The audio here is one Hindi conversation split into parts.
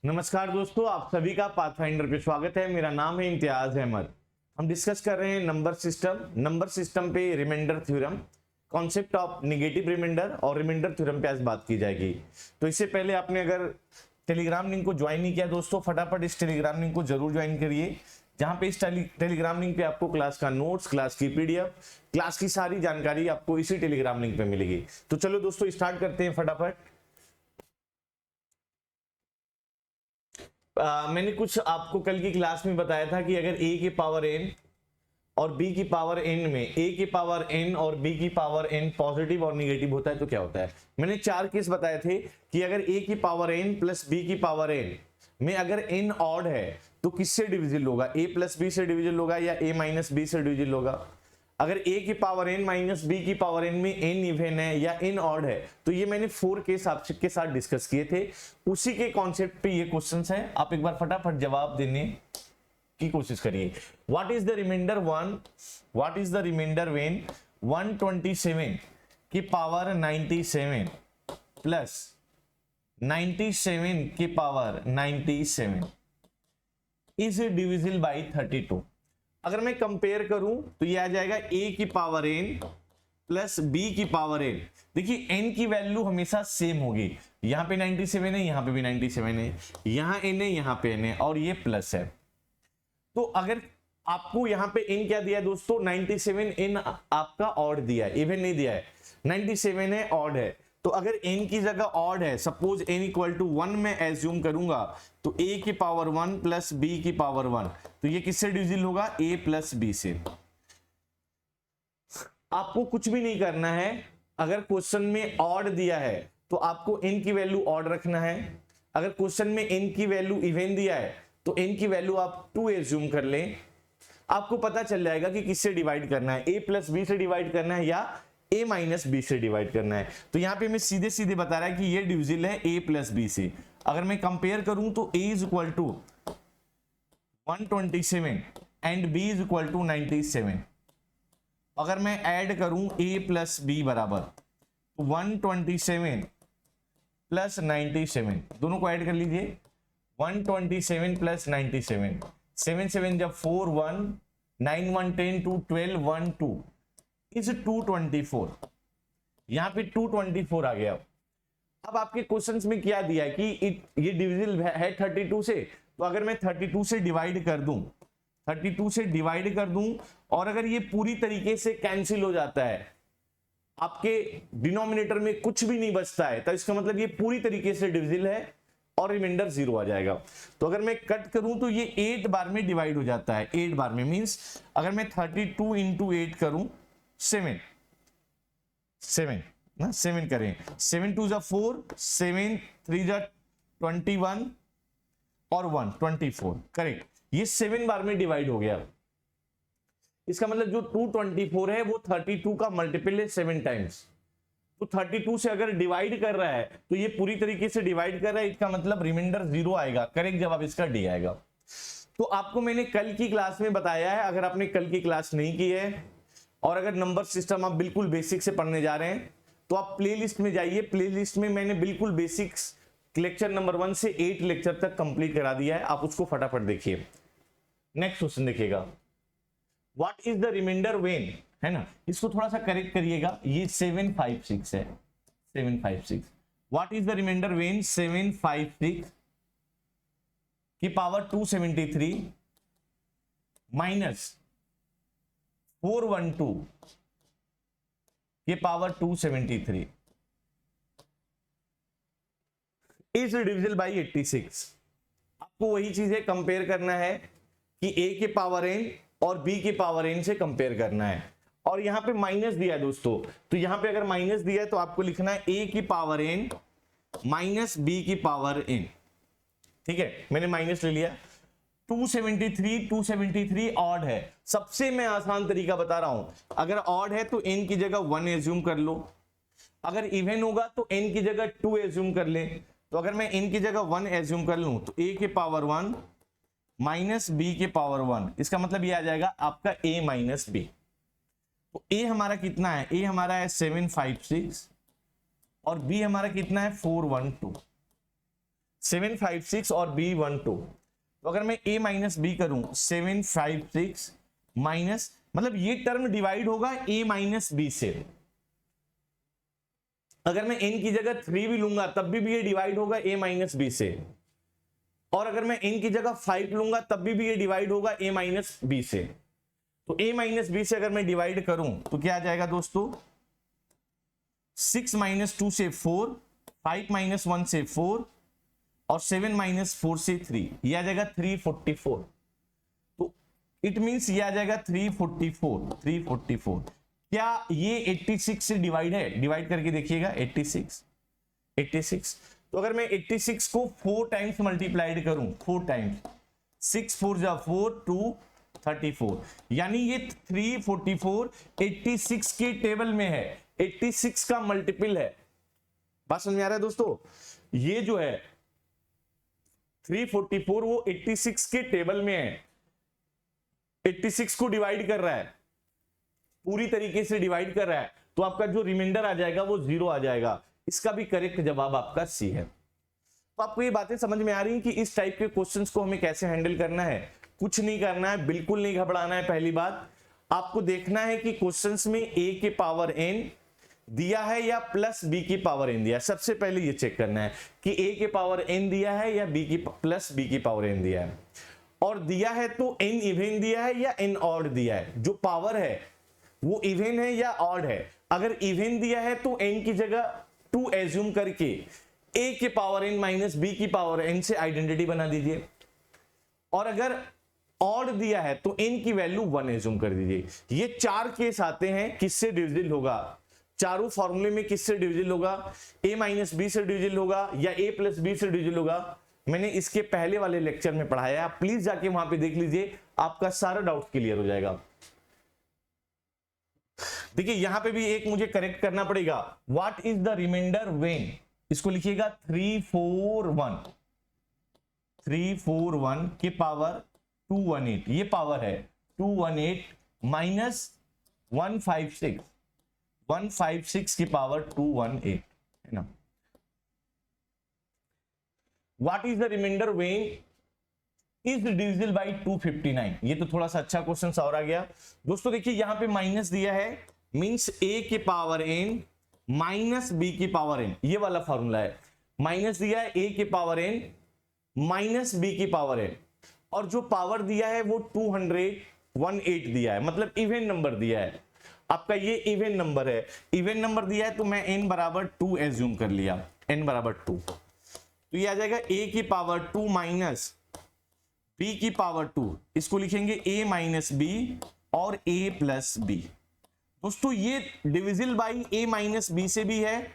नमस्कार दोस्तों, आप सभी का पाथफाइंडर पे स्वागत है। मेरा नाम है इम्तियाज अहमद। हम डिस्कस कर रहे हैं नंबर सिस्टम पे remainder theorem, concept of negative remainder और रिमाइंडर थ्योरम पे आज बात की जाएगी। तो इससे पहले आपने अगर टेलीग्राम लिंक को ज्वाइन नहीं किया दोस्तों, फटाफट इस टेलीग्राम लिंक को जरूर ज्वाइन करिए, जहां पे इस टेलीग्राम लिंक पे आपको क्लास का नोट्स, क्लास की पीडीएफ, क्लास की सारी जानकारी आपको इसी टेलीग्राम लिंक पे मिलेगी। तो चलो दोस्तों स्टार्ट करते हैं फटाफट। मैंने कुछ आपको कल की क्लास में बताया था कि अगर a की पावर n और b की पावर n में a की पावर n और b की पावर n पॉजिटिव और निगेटिव होता है तो क्या होता है। मैंने 4 केस बताए थे कि अगर a की पावर n प्लस b की पावर n में अगर n ऑड है तो किससे डिविजिबल होगा, a प्लस b से डिविजिबल होगा या a माइनस b से डिविजिबल होगा। अगर a की पावर n माइनस b की पावर n में n इवन है या n ऑड है तो ये मैंने 4 केस आपके साथ डिस्कस किए थे। उसी के कॉन्सेप्ट पे ये क्वेश्चंस हैं, आप एक बार फटाफट जवाब देने की कोशिश करिए। What is the remainder when 127 की पावर 97 प्लस 97 की पावर 97 इज डिविजिबल बाई 32। अगर मैं कंपेयर करूं तो ये आ जाएगा a की पावर n प्लस b की पावर n। देखिए n की वैल्यू हमेशा सेम होगी, यहां पे 97 है, यहां पे भी 97 है, यहां n है, यहां पे n है और ये प्लस है। तो अगर आपको यहां पे n क्या दिया है दोस्तों, 97 n आपका ऑड दिया है, इवन नहीं दिया है, 97 है, ऑड है। तो अगर n की जगह ऑड है, सपोज n इक्वल टू 1 में एज्यूम करूंगा तो a की पावर 1 प्लस b की पावर 1, तो ये किससे डिविजिबल होगा, a प्लस b से। आपको कुछ भी नहीं करना है, अगर क्वेश्चन में ऑड दिया है तो आपको n की वैल्यू ऑड रखना है। अगर क्वेश्चन में n की वैल्यू इवन दिया है तो n की वैल्यू आप 2 एज्यूम कर लें, आपको पता चल जाएगा कि किससे डिवाइड करना है, a प्लस b से डिवाइड करना है या a माइनस b से डिवाइड करना है। तो यहां पे मैं सीधे सीधे बता रहा है कि ये डिविजिबल है a प्लस b से। अगर मैं कंपेयर करूं तो a is equal to 127 and b is equal to 97। अगर मैं ऐड करूं a प्लस b बराबर 127 प्लस 97, दोनों को ऐड कर लीजिए, 127 प्लस 97, 7 7 जब 4 1, 9 1 10 2 12 1 2 इज 224। यहां पे 224 आ गया। अब आपके क्वेश्चंस में क्या दिया है कि ये डिविजिबल है 32 से, तो अगर मैं 32 से डिवाइड कर दूं, 32 से डिवाइड कर दूं और अगर ये पूरी तरीके से कैंसिल हो जाता है, आपके डिनोमिनेटर में कुछ भी नहीं बचता है, तो इसका मतलब ये पूरी तरीके से डिविजिबल है और रिमाइंडर 0 आ जाएगा। तो अगर मैं कट करूं तो ये 8 बार में डिवाइड हो जाता है, 8 बार में मींस अगर मैं 32 इंटू 8 करूं 7 ना, 7 करें, 7 2 जा 4, 7 3 जा 21 और 1 24, करेक्ट। ये 7 बार में डिवाइड हो गया। इसका मतलब जो 224 है वो 32 का मल्टीपल है 7 टाइम्स। तो 32 से अगर डिवाइड कर रहा है तो ये पूरी तरीके से डिवाइड कर रहा है, इसका मतलब रिमाइंडर 0 आएगा। करेक्ट जवाब इसका डी आएगा। तो आपको मैंने कल की क्लास में बताया है, अगर आपने कल की क्लास नहीं की है और अगर नंबर सिस्टम आप बिल्कुल बेसिक से पढ़ने जा रहे हैं तो आप प्लेलिस्ट में जाइए। प्लेलिस्ट में मैंने बिल्कुल बेसिक्स लेक्चर नंबर 1 से 8 लेक्चर तक कंप्लीट करा दिया है, आप उसको फटाफट देखिए। नेक्स्ट क्वेश्चन देखिएगा, what is the remainder when, है ना, इसको थोड़ा सा करेक्ट करिएगा, ये 756 है, 756। What is the remainder when 756 की पावर 273 माइनस 412 के पावर 273 इज डिविजिबल बाई 86। आपको वही चीजें कंपेयर करना है कि a के पावर n और b के पावर n से कंपेयर करना है। और यहां पे माइनस दिया है दोस्तों, तो यहां पे अगर माइनस दिया है तो आपको लिखना है a की पावर n माइनस b की पावर n। ठीक है, मैंने माइनस ले लिया। 273 ऑड है, सबसे मैं आसान तरीका बता रहा हूं, अगर ऑड है तो n की जगह 1 एज्यूम कर लो, अगर इवन होगा तो n की जगह 2 एज्यूम कर ले। तो अगर मैं n की जगह 1 एज्यूम कर लूं तो a के पावर 1 माइनस b के पावर 1, इसका मतलब ये आ जाएगा आपका a माइनस b। तो a हमारा कितना है, a हमारा है 756 और b हमारा कितना है 412। 756 और B 12, तो अगर मैं A माइनस बी करूं 756 माइनस, मतलब ये टर्म डिवाइड होगा A माइनस बी से। अगर मैं n की जगह 3 भी लूंगा तब भी ये डिवाइड होगा A माइनस बी से, और अगर मैं n की जगह 5 लूंगा तब भी ये डिवाइड होगा A माइनस बी से। तो A माइनस बी से अगर मैं डिवाइड करूं तो क्या आ जाएगा दोस्तों, 6 माइनस 2 से 4, 5 माइनस 1 से 4 और 7 माइनस 4 से 3, ये आ जाएगा 344। तो इट मींस ये आ जाएगा 344। क्या ये 86 से डिवाइड है? डिवाइड करके देखिएगा 86। तो अगर मैं 86 को 4 टाइम्स मल्टीप्लाइड करूं, 4 टाइम्स, 6 4 जा 4, 2 34, यानी ये 344 86 के टेबल में है, 86 का मल्टीपल है। बात समझ में आ रहा है दोस्तों? ये जो है 344 वो 86 के टेबल में है, 86 को डिवाइड कर रहा है, पूरी तरीके से डिवाइड कर रहा है, तो आपका जो रिमाइंडर आ जाएगा वो 0 आ जाएगा। इसका भी करेक्ट जवाब आपका सी है। तो आपको ये बातें समझ में आ रही हैं कि इस टाइप के क्वेश्चंस को हमें कैसे हैंडल करना है। कुछ नहीं करना है, बिल्कुल नहीं घबराना है। पहली बात आपको देखना है कि क्वेश्चंस में a के पावर n दिया है या प्लस b की पावर n दिया है। सबसे पहले ये चेक करना है कि a के पावर n दिया है या b की प्लस b की पावर n दिया है, और दिया है तो n इवन दिया है या n ऑड दिया है। जो पावर है वो इवन है या ऑड है। अगर इवन दिया है तो n की जगह 2 एज्यूम करके a के पावर n माइनस b की पावर n से आइडेंटिटी बना दीजिए, और अगर ऑड दिया है तो n की वैल्यू 1 एज्यूम कर दीजिए। ये 4 केस आते हैं, किससे डिविजिबल होगा? चारों फॉर्मूले में किससे डिविजिबल होगा? a माइनस बी से डिविजिबल होगा या a प्लस बी से डिविजिबल होगा। मैंने इसके पहले वाले लेक्चर में पढ़ाया, आप प्लीज जाके वहां पे देख लीजिए, आपका सारा डाउट क्लियर हो जाएगा। देखिए यहां पे भी एक मुझे करेक्ट करना पड़ेगा। What is the remainder when, इसको लिखिएगा 341 के पावर 218, ये पावर है 218 माइनस 156 की पावर 218 है ना। What is the remainder when is divisible by 259, ये तो थोड़ा सा अच्छा क्वेश्चन और आ गया दोस्तों। देखिए यहां पे माइनस दिया है, मींस a के पावर n माइनस b की पावर n, ये वाला फॉर्मूला है। माइनस दिया है a के पावर n माइनस b की पावर n, और जो पावर दिया है वो 218 दिया है, मतलब इवन नंबर दिया है। आपका ये इवन नंबर है, इवन नंबर दिया है तो मैं n बराबर 2 एज्यूम कर लिया, n बराबर 2। तो ये आ जाएगा a की पावर 2 माइनस b की पावर 2, इसको लिखेंगे a माइनस b और a प्लस b। दोस्तों ये divisible by a minus b से भी है,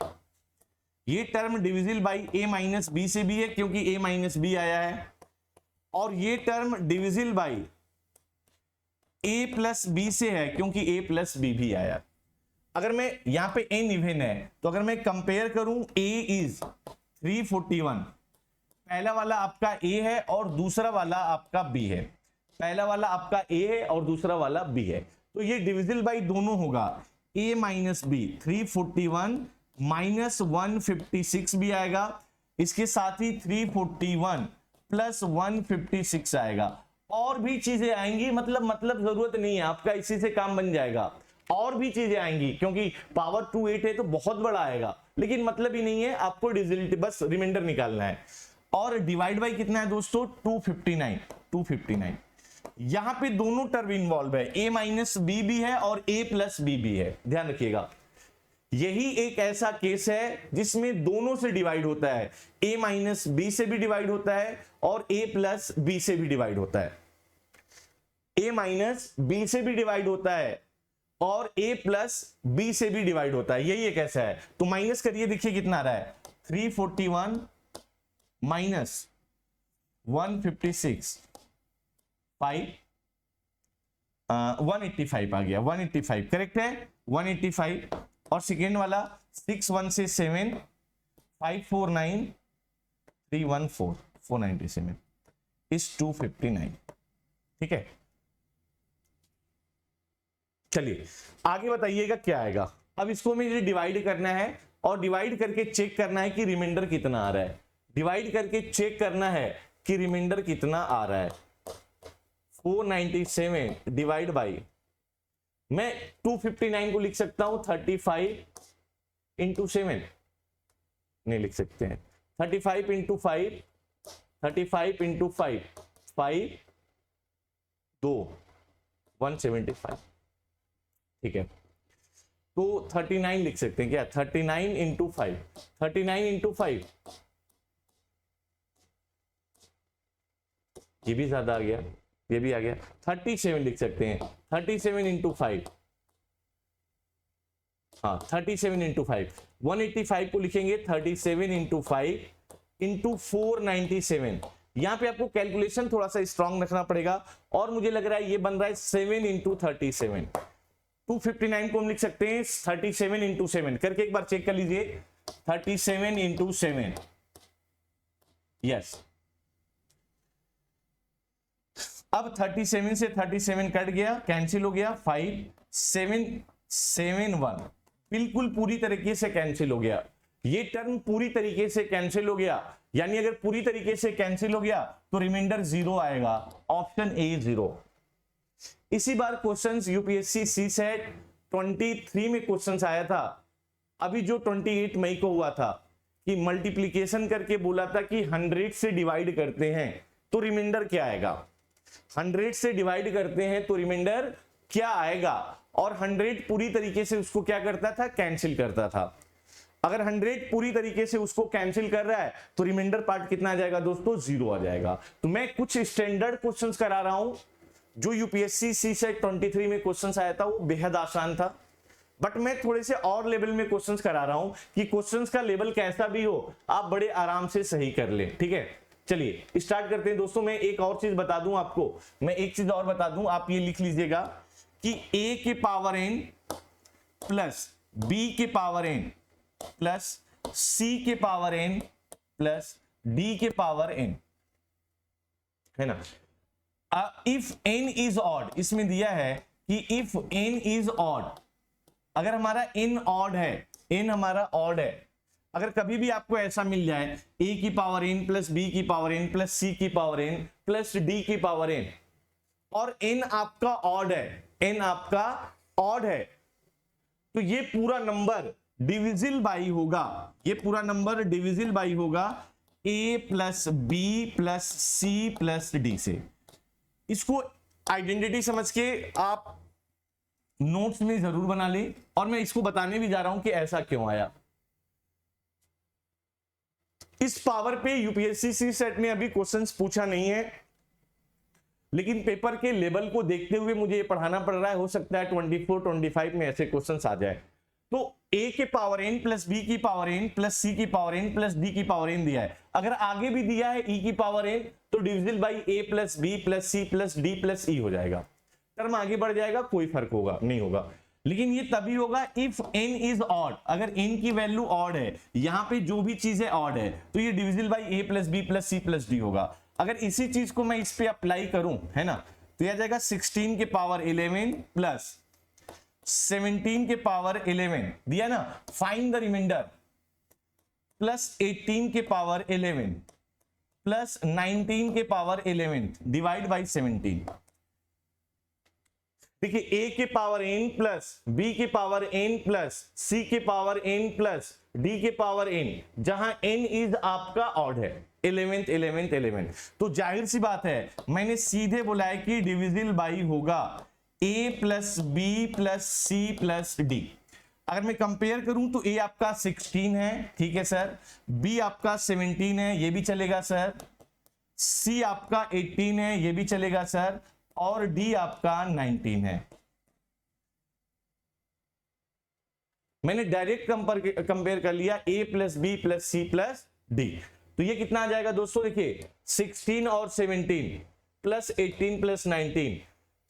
ये term divisible by a minus b से भी है क्योंकि a माइनस b आया है, और ये term divisible by a plus b से है क्योंकि a प्लस b भी आया। अगर मैं यहां पे n इवन है तो अगर मैं कंपेयर करूं a इज 341, पहला वाला आपका a है और दूसरा वाला आपका b है, पहला वाला आपका a है और दूसरा वाला b है, तो ये डिविजिबल बाई दोनों होगा, a माइनस b 341 माइनस 156 भी आएगा, इसके साथ ही 341 प्लस 156 आएगा, और भी चीजें आएंगी, मतलब जरूरत नहीं है, आपका इसी से काम बन जाएगा। और भी चीजें आएंगी क्योंकि पावर 28 है तो बहुत बड़ा आएगा, लेकिन मतलब ही नहीं है, आपको डिविजिबिलिटी बस रिमाइंडर निकालना है। और डिवाइड बाई कितना है दोस्तों? 259। यहां पे दोनों टर्म इन्वॉल्व है, a माइनस बी भी है और a प्लस बी भी है, ध्यान रखिएगा। यही एक ऐसा केस है जिसमें दोनों से डिवाइड होता है, a माइनस बी से भी डिवाइड होता है और a प्लस बी से भी डिवाइड होता है, a माइनस बी से भी डिवाइड होता है और a प्लस बी से भी डिवाइड होता है। यही एक ऐसा है, तो माइनस करिए, देखिए कितना आ रहा है, 341 माइनस 156 185 आ गया, 185 करेक्ट है, 185। और सेकेंड वाला 61 से 7 549 314 497 इज 259, ठीक है। चलिए आगे बताइएगा क्या आएगा। अब इसको मुझे डिवाइड करना है और डिवाइड करके चेक करना है कि रिमाइंडर कितना आ रहा है। डिवाइड करके चेक करना है कि रिमाइंडर कितना आ रहा है। 497 डिवाइड बाई, मैं 259 को लिख सकता हूं 35 इंटू 7, नहीं लिख सकते हैं। 35 इंटू 5, 35 इंटू 5, 5 2 175, ठीक है। तो 39 लिख सकते हैं क्या? 39 इंटू 5, 39 इंटू 5, ये भी ज्यादा आ गया, ये भी आ गया। 37 लिख सकते हैं, 37 इंटू 5, हाँ 37 इंटू 5, 185 को लिखेंगे 37 इंटू 5 इंटू 497। यहां पे आपको कैलकुलेशन थोड़ा सा स्ट्रांग रखना पड़ेगा, और मुझे लग रहा है ये बन रहा है 7 इंटू 37। 259 को हम लिख सकते हैं 37 इंटू 7, करके एक बार चेक कर लीजिए। 37 इंटू 7, यस। अब 37 से 37 कट गया, कैंसिल हो गया, 5 7 7 1 बिल्कुल पूरी तरीके से कैंसिल हो गया। ये टर्म पूरी तरीके से कैंसिल हो गया, यानी अगर पूरी तरीके से कैंसिल हो गया तो रिमाइंडर 0 आएगा, ऑप्शन ए 0। इसी बार क्वेश्चंस यूपीएससी सीसेट 23 में क्वेश्चंस आया था, अभी जो 28 मई को हुआ था, कि मल्टीप्लीकेशन करके बोला था कि 100 से डिवाइड करते हैं तो रिमाइंडर क्या आएगा। 100 से डिवाइड करते हैं तो रिमाइंडर क्या आएगा, और 100 पूरी तरीके से उसको क्या करता था, कैंसिल करता था। अगर 100 पूरी तरीके से उसको कैंसिल कर रहा है तो रिमाइंडर पार्ट कितना आ जाएगा दोस्तों, 0 आ जाएगा। तो मैं कुछ स्टैंडर्ड क्वेश्चंस करा रहा हूं, जो यूपीएससी सीसेट 23 में क्वेश्चंस आया था वो बेहद आसान था, बट मैं थोड़े से और लेवल में क्वेश्चंस करा रहा हूं कि क्वेश्चंस का लेवल कैसा भी हो आप बड़े आराम से सही कर ले, ठीक है। चलिए स्टार्ट करते हैं दोस्तों। मैं एक और चीज बता दूं आपको, मैं एक चीज और बता दूं, आप ये लिख लीजिएगा कि a के पावर n प्लस b के पावर n प्लस c के पावर n प्लस d के पावर n, है ना। इफ n इज ऑड, इसमें दिया है कि इफ n इज ऑड, अगर हमारा n ऑड है, n हमारा ऑड है, अगर कभी भी आपको ऐसा मिल जाए a की पावर n प्लस b की पावर n प्लस c की पावर n प्लस d की पावर n, और n आपका ऑड है, n आपका ऑड है, तो ये पूरा नंबर डिविजिबल बाई होगा, ये पूरा नंबर डिविजिबल बाई होगा a plus b plus c plus d से। इसको आइडेंटिटी समझ के आप नोट्स में जरूर बना ले, और मैं इसको बताने भी जा रहा हूं कि ऐसा क्यों आया। इस पावर पे यूपीएससी सीसेट ने अभी क्वेश्चंस पूछा नहीं है, लेकिन पेपर के लेवल को देखते हुए मुझे ये पढ़ाना पड़ रहा है, हो सकता है 24-25 में ऐसे क्वेश्चंस आ जाए। तो a के पावर n प्लस b की पावर n प्लस c की पावर n प्लस d की पावर n दिया है, अगर आगे भी दिया है e की पावर n तो divisible by a plus b plus c plus d plus e हो जाएगा, टर्म आगे बढ़ जाएगा, कोई फर्क होगा नहीं होगा। लेकिन ये तभी होगा इफ n इज ऑड, अगर n की वैल्यू ऑड है, यहां पे जो भी चीजें ऑड है तो ये divisible by a plus b plus c plus d होगा। अगर इसी चीज को मैं इस पे अप्लाई करूं, है ना, तो यह आ जाएगा 16 के पावर 11 प्लस 17 के पावर 11 दिया ना, फाइंड द रिमाइंडर, प्लस 18 के पावर 11 प्लस 19 के पावर 11 डिवाइड बाई 17। देखिए a के पावर n प्लस b के पावर n प्लस c के पावर n प्लस d के पावर n, जहां n इज आपका ऑड है, 11 तो जाहिर सी बात है मैंने सीधे बोला है कि डिविजिबल बाई होगा a plus b plus c plus d। अगर मैं कंपेयर करूं तो a आपका 16 है, ठीक है सर, b आपका 17 है, ये भी चलेगा सर, c आपका 18 है, ये भी चलेगा सर, और d आपका 19 है। मैंने डायरेक्ट कंपेयर कर लिया a plus b plus c plus d, तो ये कितना आ जाएगा दोस्तों, देखिए 16 और 17 प्लस 18 प्लस 19,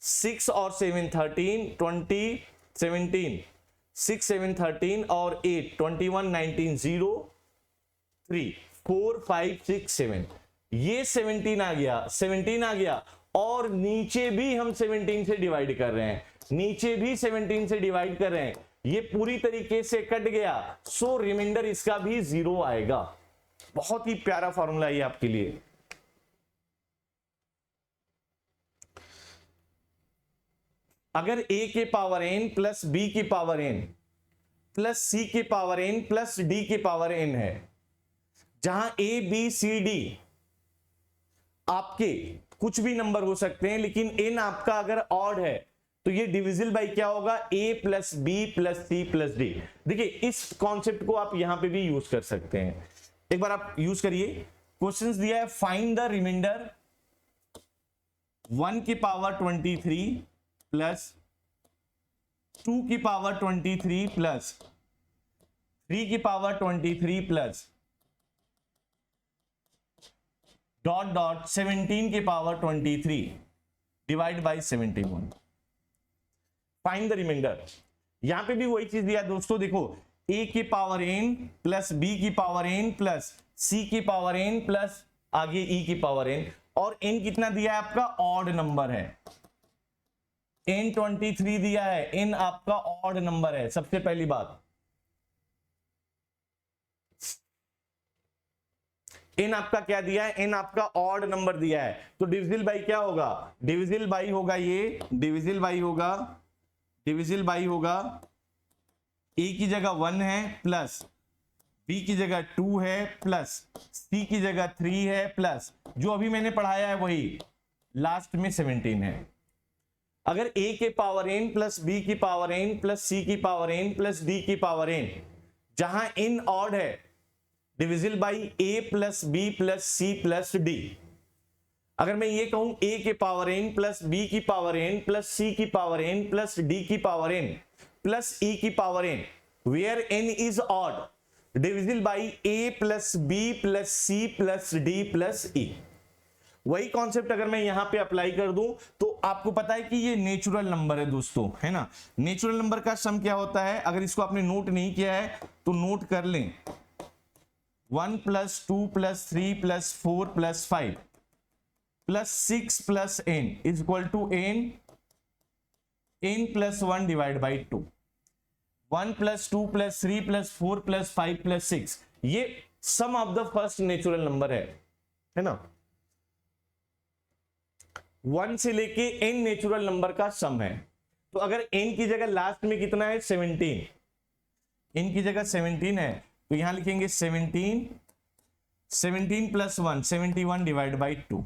6 और 7 13 20 17, 6 7 13 और 8 21 19 0 3 4 5 6 7, ये 17 आ गया, 17 आ गया, और नीचे भी हम 17 से डिवाइड कर रहे हैं, नीचे भी 17 से डिवाइड कर रहे हैं, ये पूरी तरीके से कट गया, सो रिमाइंडर इसका भी 0 आएगा। बहुत ही प्यारा फॉर्मूला है आपके लिए। अगर a के पावर n प्लस b की पावर n प्लस c के पावर n प्लस d के पावर n है, जहां a b c d आपके कुछ भी नंबर हो सकते हैं, लेकिन n आपका अगर ऑड है तो ये डिविजिबल बाई क्या होगा, a plus B plus C plus D. देखिए इस कॉन्सेप्ट को आप यहां पे भी यूज कर सकते हैं, एक बार आप यूज करिए। क्वेश्चंस दिया है फाइंड द रिमाइंडर 1 की पावर 23 प्लस 2 की पावर 23 प्लस 3 की पावर 23 प्लस डॉट डॉट 17 की power 23 divide by 71। Find the remainder. यहां पे भी वही चीज दिया दोस्तों, देखो a की पावर n प्लस b की पावर n प्लस c की पावर n प्लस आगे e की पावर n, और n कितना दिया है आपका, ऑड नंबर है। n 23 दिया है, n आपका ऑड नंबर है। सबसे पहली बात, n आपका क्या दिया है, n आपका ऑड नंबर दिया है, तो डिविजिबल बाई क्या होगा, डिविजिबल बाई होगा, ये डिविजिबल बाई होगा, डिविजिबल बाई होगा a की जगह 1 है प्लस b की जगह 2 है प्लस c की जगह 3 है प्लस जो अभी मैंने पढ़ाया है वही लास्ट में 17 है। अगर a के पावर n प्लस b की पावर n प्लस c की पावर n प्लस d की पावर n, जहां n ऑड है, divisible by a plus b plus c plus d। अगर मैं ये कहूं a के पावर n प्लस b की पावर n प्लस c की पावर n प्लस d की पावर n प्लस e की power n, where n is odd, divisible by a plus b plus c plus d plus e। वही कॉन्सेप्ट अगर मैं यहां पे अप्लाई कर दूं तो आपको पता है कि ये नेचुरल नंबर है दोस्तों, है ना। नेचुरल नंबर का सम क्या होता है, अगर इसको आपने नोट नहीं किया है तो नोट कर लें, 1 plus 2 plus 3 plus 4 plus 5 plus 6 plus n is equal to n plus 1 divide by 2। 1 plus 2 plus 3 plus 4 plus 5 plus 6, ये sum of the first natural number है ना। 1 से लेके n नेचुरल नंबर का सम है। तो अगर n की जगह लास्ट में कितना है, 17, n की जगह 17 है तो यहां लिखेंगे 17 प्लस 1 71 डिवाइड बाई 2।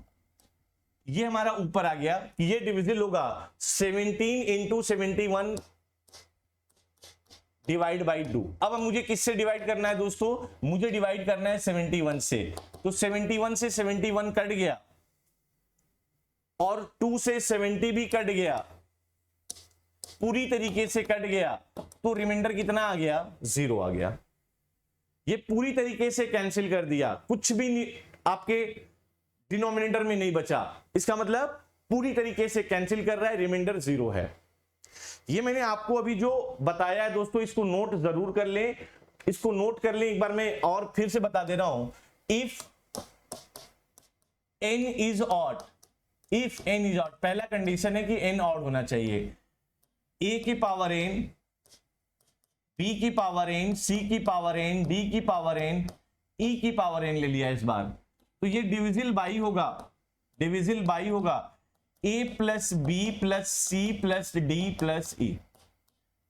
ये हमारा ऊपर आ गया कि ये डिविजिबल होगा 17 इंटू 71 डिवाइड बाई 2। अब मुझे किससे डिवाइड करना है दोस्तों, मुझे डिवाइड करना है 71 से, तो 71 से 71 कट गया और 2 से 70 भी कट गया, पूरी तरीके से कट गया, तो रिमाइंडर कितना आ गया, 0 आ गया। ये पूरी तरीके से कैंसिल कर दिया, कुछ भी आपके डिनोमिनेटर में नहीं बचा, इसका मतलब पूरी तरीके से कैंसिल कर रहा है, रिमाइंडर 0 है। ये मैंने आपको अभी जो बताया है दोस्तों, इसको नोट जरूर कर लें, इसको नोट कर लें। एक बार मैं और फिर से बता दे रहा हूं, if n is odd, if n is odd, पहला कंडीशन है कि n ऑड होना चाहिए। a की पावर n, b की पावर n, c की पावर n, d की पावर n, e की पावर n ले लिया इस बार, तो ये डिविजिबल बाई होगा, डिविजिबल बाई होगा a plus B plus C plus D plus E,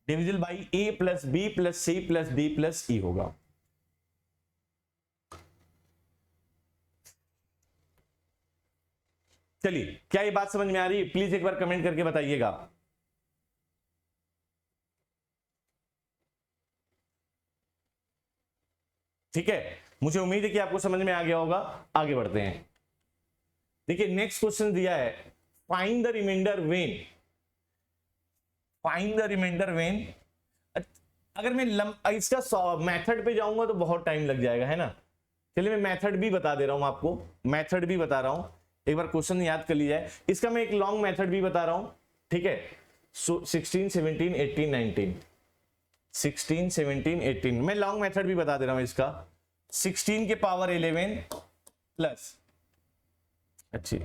divisible by a plus B plus C plus D plus ई होगा। चलिए, क्या ये बात समझ में आ रही है, प्लीज एक बार कमेंट करके बताइएगा। ठीक है, मुझे उम्मीद है कि आपको समझ में आ गया होगा। आगे बढ़ते हैं। देखिए नेक्स्ट क्वेश्चन दिया है, find the remainder when, find the remainder when. अगर मैं इसका मेथड पे जाऊंगा तो बहुत टाइम लग जाएगा, है ना। चलिए मैं मेथड भी बता दे रहा हूं आपको, मेथड भी बता रहा हूं, एक बार क्वेश्चन याद कर लीजिए। इसका मैं एक लॉन्ग मेथड भी बता रहा हूं, ठीक है। 16 17 18 19, 16 17 18, मैं लॉन्ग मेथड भी बता दे रहा हूं इसका। 16 के पावर 11 प्लस, अच्छी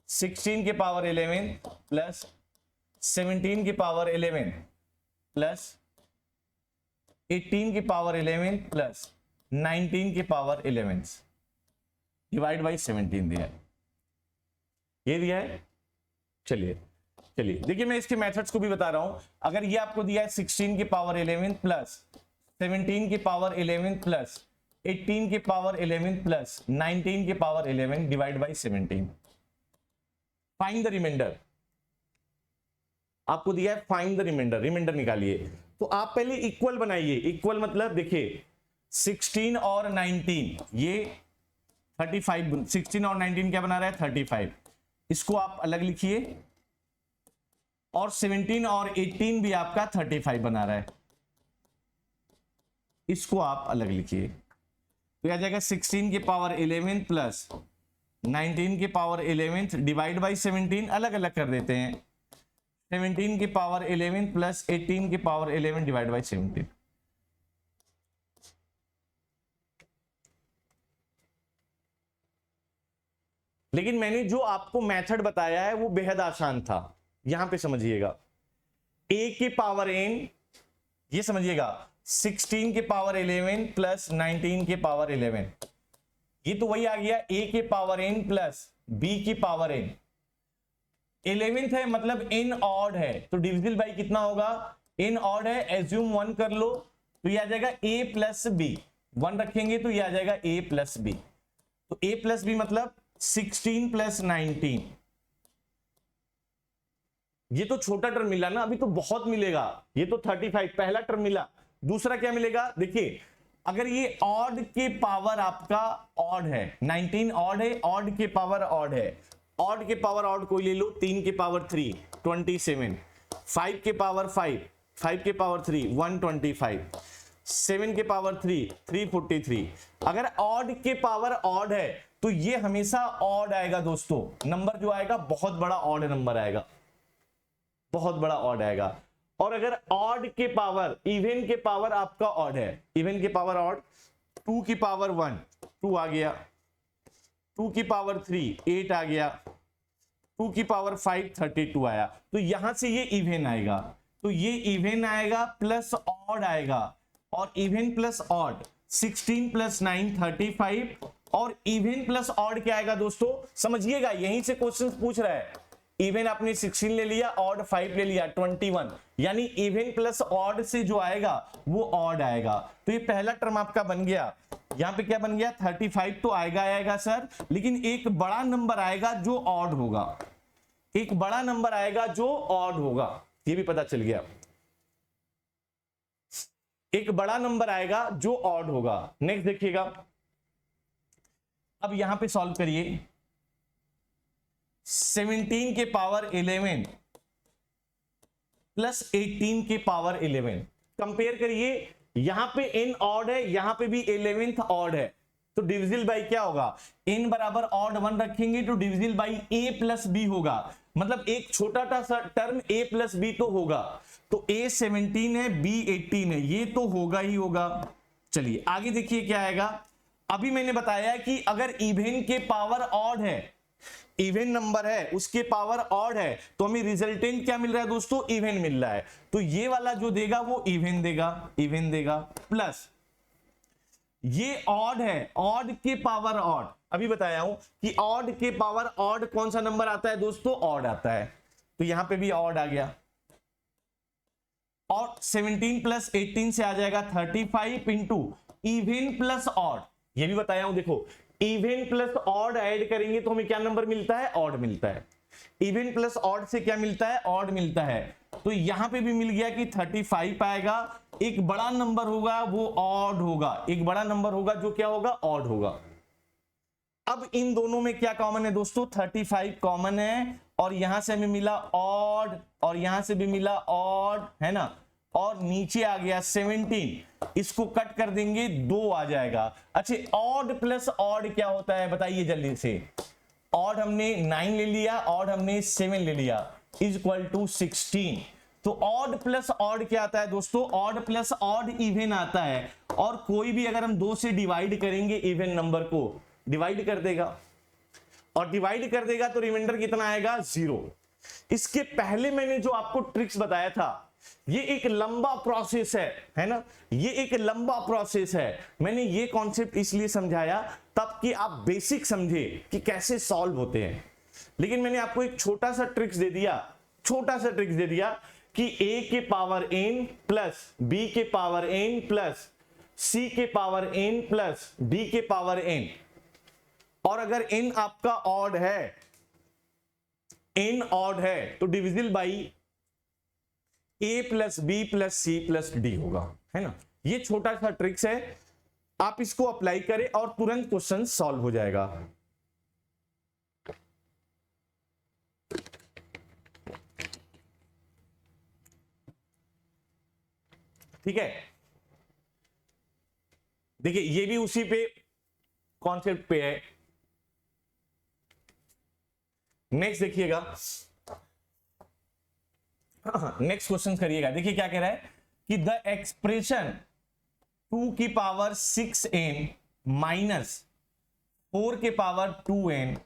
16 के पावर 11 प्लस 17 के पावर 11 प्लस 18 की पावर 11 प्लस 19 के पावर 11 डिवाइड बाई 17 दिया है, ये दिया है। चलिए देखिए मैं इसके मेथड्स को भी बता रहा हूं। अगर ये आपको दिया है 16 के पावर 11 प्लस 17 के पावर 11 प्लस 18 के पावर 11 प्लस 19 के power 11 divide by 17, find the remainder. आपको दिया है फाइंड द रिमाइंडर, रिमाइंडर निकालिए। तो आप पहले इक्वल बनाइए। इक्वल मतलब देखिए 16 और 19 ये 35, 16 और 19 क्या बना रहा है 35, इसको आप अलग लिखिए। और 17 और 18 भी आपका 35 बना रहा है, इसको आप अलग लिखिए। तो आ जाएगा 16 के पावर 11 प्लस 19 के पावर 11 डिवाइड बाई 17, अलग अलग कर देते हैं। 17 के पावर 11 प्लस 18 के पावर 11 डिवाइड बाई 17। लेकिन मैंने जो आपको मेथड बताया है वो बेहद आसान था। यहां पे समझिएगा, a के पावर n, ये समझिएगा 16 के पावर 11 प्लस 19 के पावर 11, ये तो वही आ गया a के पावर n प्लस b की पावर n। 11th है मतलब n ऑड है, तो डिविजिबल बाई कितना होगा, n ऑड है, एज्यूम 1 कर लो, तो ये आ जाएगा a प्लस b, 1 रखेंगे तो ये आ जाएगा a प्लस b। तो a प्लस b मतलब 16 प्लस 19, ये तो छोटा टर्म मिला ना, अभी तो बहुत मिलेगा। ये तो 35 पहला टर्म मिला, दूसरा क्या मिलेगा देखिए, अगर ये ऑड के पावर आपका ऑड है, 19 ऑड है, ऑड के पावर ऑड है, ऑड के पावर ऑड कोई ले लो, 3 के पावर 3 27, 5 के पावर 5, 5 के पावर 3 125, 7 के पावर 3 343। अगर ऑड के पावर ऑड है तो ये हमेशा ऑड आएगा दोस्तों, नंबर जो आएगा बहुत बड़ा ऑड नंबर आएगा, बहुत बड़ा ऑड आएगा। और अगर ऑड के पावर, इवन के पावर आपका ऑड है, इवन के पावर ऑड, 2 की पावर 1 2 आ गया, 2 की पावर 3 8 आ गया, 2 की पावर 5 32 आया, तो यहां से ये इवन आएगा। तो ये इवन आएगा प्लस ऑड आएगा, और इवन प्लस ऑड 16 प्लस 9 35, और इवन प्लस ऑड क्या आएगा दोस्तों, समझिएगा यहीं से क्वेश्चन पूछ रहा है। इवन आपने 16 ले लिया, ऑड 5 ले लिया 21, यानी इवन प्लस ऑड से जो आएगा वो ऑड आएगा। तो ये पहला टर्म आपका बन गया। यहां पे क्या बन गया 35 तो आएगा सर, लेकिन एक बड़ा नंबर आएगा जो ऑड होगा, एक बड़ा नंबर आएगा जो ऑड होगा, ये भी पता चल गया। एक बड़ा नंबर आएगा जो ऑड होगा। नेक्स्ट देखिएगा, अब यहां पे सॉल्व करिए। 17 के पावर 11 प्लस 18 के पावर 11 कंपेयर करिए। यहां पे n ऑड है, यहां पे भी 11th ऑड है, तो डिविजिबल बाई क्या होगा, n बराबर ऑड 1 रखेंगे तो divisible by a plus b होगा, मतलब एक छोटा सा टर्म a प्लस b तो होगा। तो a 17 है, b 18 है, ये तो होगा ही होगा। चलिए आगे देखिए क्या आएगा। अभी मैंने बताया कि अगर इवन के पावर ऑड है, इवन नंबर है, उसके पावर ऑड है, तो हमें रिजल्टेंट क्या मिल रहा है दोस्तों, इवन मिल रहा है। तो ये वाला जो देगा वो इवन देगा, इवन देगा, प्लस ये ऑड है, ऑड के पावर ऑड, अभी बताया हूं कि ऑड के पावर ऑड कौन सा नंबर आता है दोस्तों, ऑड आता है, तो यहां पे भी ऑड आ गया। और 17 प्लस 18 से आ जाएगा 35 इंटू इवन प्लस ऑड, ये भी बताया हूं देखो, इवन प्लस ऑड ऐड करेंगे तो हमें क्या नंबर मिलता है, ऑड मिलता है। इवन प्लस ऑड से क्या मिलता है, ऑड मिलता है। तो यहां पे भी मिल गया कि 35 आएगा, एक बड़ा नंबर होगा वो ऑड होगा, एक बड़ा नंबर होगा जो क्या होगा, ऑड होगा। अब इन दोनों में क्या कॉमन है दोस्तों, 35 कॉमन है, और यहां से हमें मिला ऑड, और यहां से भी मिला ऑड, है ना, और नीचे आ गया 17, इसको कट कर देंगे 2 आ जाएगा। अच्छा, ऑड प्लस ऑड क्या होता है बताइए जल्दी से। ऑड हमने 9 ले लिया, ऑड हमने 7 ले लिया, इज इक्वल टू 16। तो ऑड प्लस ऑड क्या आता है दोस्तों, ऑड प्लस ऑड इवन आता है, और कोई भी अगर हम 2 से डिवाइड करेंगे इवन नंबर को, डिवाइड कर देगा, और डिवाइड कर देगा तो रिमाइंडर कितना आएगा, 0। इसके पहले मैंने जो आपको ट्रिक्स बताया था ये एक लंबा प्रोसेस है ना, ये एक लंबा प्रोसेस है। मैंने ये कॉन्सेप्ट इसलिए समझाया तब कि आप बेसिक समझे कि कैसे सॉल्व होते हैं। लेकिन मैंने आपको एक छोटा सा ट्रिक्स दे दिया, छोटा सा ट्रिक्स दे दिया कि a के पावर n प्लस b के पावर n प्लस c के पावर n प्लस d के पावर n, और अगर n आपका ऑड है, n ऑड है तो divisible by a plus B plus C plus d होगा, है ना। ये छोटा सा ट्रिक्स है, आप इसको अप्लाई करें और तुरंत क्वेश्चन सॉल्व हो जाएगा। ठीक है, देखिए ये भी उसी पे कॉन्सेप्ट पे है। नेक्स्ट देखिएगा, नेक्स्ट क्वेश्चन करिएगा। देखिए क्या कह रहा है कि द एक्सप्रेशन 2 की पावर 6n माइनस 4 के power 2n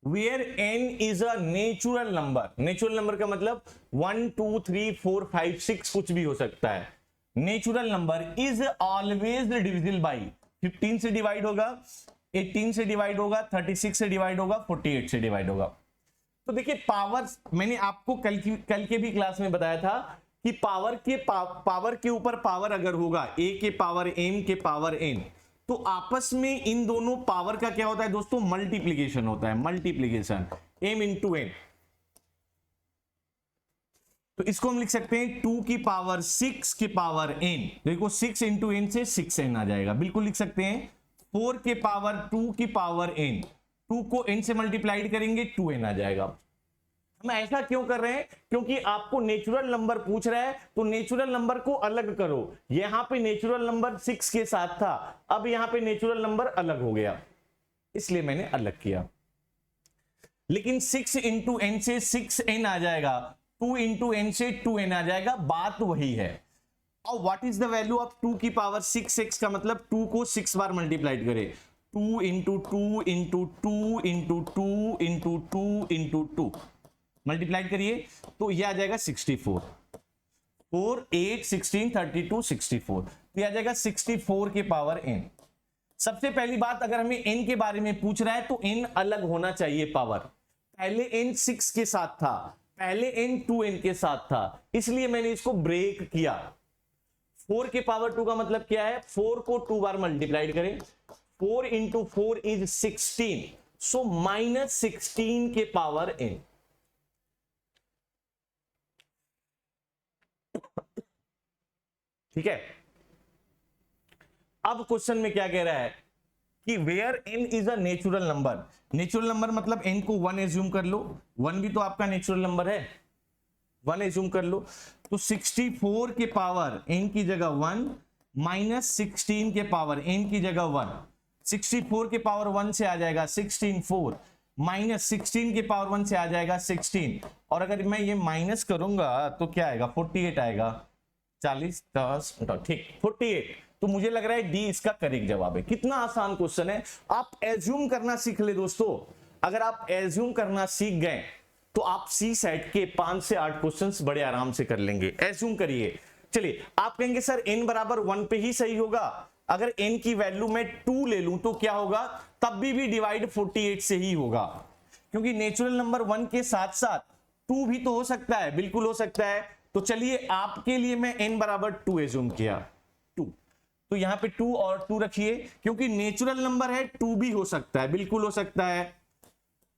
where n is a natural number. Natural number का मतलब 1 2 3 4 5 6 कुछ भी हो सकता है। Natural number is always divisible by 15 से डिवाइड होगा, 18 से डिवाइड होगा, 36 से डिवाइड होगा, 48 से डिवाइड होगा। तो देखिए पावर, मैंने आपको कल के भी क्लास में बताया था कि पावर के ऊपर पावर अगर होगा a के पावर m के पावर n, तो आपस में इन दोनों पावर का क्या होता है दोस्तों, मल्टीप्लीकेशन होता है, मल्टीप्लीकेशन m इंटू n। तो इसको हम लिख सकते हैं 2 की पावर 6 के पावर n, देखो 6 इंटू n से 6n आ जाएगा, बिल्कुल लिख सकते हैं। 4 के पावर 2 की पावर n, 2 को n से मल्टीप्लाइड करेंगे 2n आ जाएगा। हम ऐसा क्यों कर रहे हैं, क्योंकि आपको नेचुरल नंबर पूछ रहा है, तो नेचुरल नंबर को अलग करो। यहां पे नेचुरल नंबर 6 के साथ था, अब यहां पे नेचुरल नंबर अलग हो गया, इसलिए मैंने अलग किया। लेकिन 6 इंटू n से 6n आ जाएगा, 2 इंटू n से 2n आ जाएगा, बात वही है। और what is the value of 2 की पावर 6x का मतलब 2 को 6 बार मल्टीप्लाइड करें, 2 into 2 into 2 into 2 into 2 into 2 multiplied करिए तो यह आ जाएगा 64। 4 8 16 32 64, तो यह आ जाएगा 64 के पावर n। सबसे पहली बात, अगर हमें n के बारे में पूछ रहा है तो n अलग होना चाहिए पावर। पहले n 6 के साथ था, पहले n 2n के साथ था, इसलिए मैंने इसको ब्रेक किया। 4 के पावर 2 का मतलब क्या है, 4 को 2 बार मल्टीप्लाइड करें, 4 इंटू 4 इज 16, सो माइनस 16 के पावर n। ठीक है, अब क्वेश्चन में क्या कह रहा है कि where n is a natural number. Natural number मतलब n को 1 एज्यूम कर लो, 1 भी तो आपका नेचुरल नंबर है, 1 एज्यूम कर लो। तो 64 के पावर n की जगह 1 माइनस 16 के पावर n की जगह 1, 64 के पावर 1 से आ जाएगा 16 4 माइनस 16 के पावर 1 से आ जाएगा 16, और अगर मैं ये माइनस करूंगा तो क्या आएगा, 48 आएगा, 40 10 ठीक 48। तो मुझे लग रहा है डी इसका करेक्ट जवाब है। कितना आसान क्वेश्चन है, आप एज्यूम करना सीख ले दोस्तों। अगर आप एज्यूम करना सीख गए तो आप सी सेट के 5 से 8 क्वेश्चंस बड़े आराम से कर लेंगे। एज्यूम करिए, चलिए आप कहेंगे सर n बराबर 1 पे ही सही होगा, अगर n की वैल्यू मैं 2 ले लूं तो क्या होगा, तब भी डिवाइड 48 से ही होगा, क्योंकि नेचुरल नंबर 1 के साथ साथ 2 भी तो हो सकता है, बिल्कुल हो सकता है। तो चलिए आपके लिए मैं n बराबर 2 एज्यूम किया, 2, तो यहां पे 2 और 2 रखिए, क्योंकि नेचुरल नंबर है, 2 भी हो सकता है, बिल्कुल हो सकता है,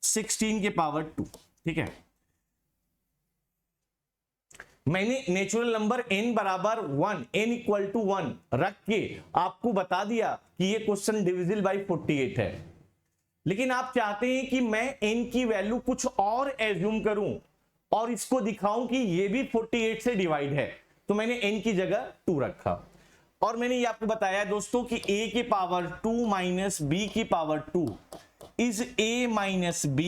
16 के पावर 2। ठीक है, मैंने नेचुरल नंबर n बराबर 1, n इक्वल टू 1 रख के आपको बता दिया कि ये क्वेश्चन डिविजिबल बाय 48 है। लेकिन आप चाहते हैं कि मैं n की वैल्यू कुछ और एज्यूम करूं और इसको दिखाऊं कि ये भी 48 से डिवाइड है, तो मैंने n की जगह 2 रखा। और मैंने ये आपको बताया दोस्तों कि a के पावर 2 माइनस b की power 2 is a minus b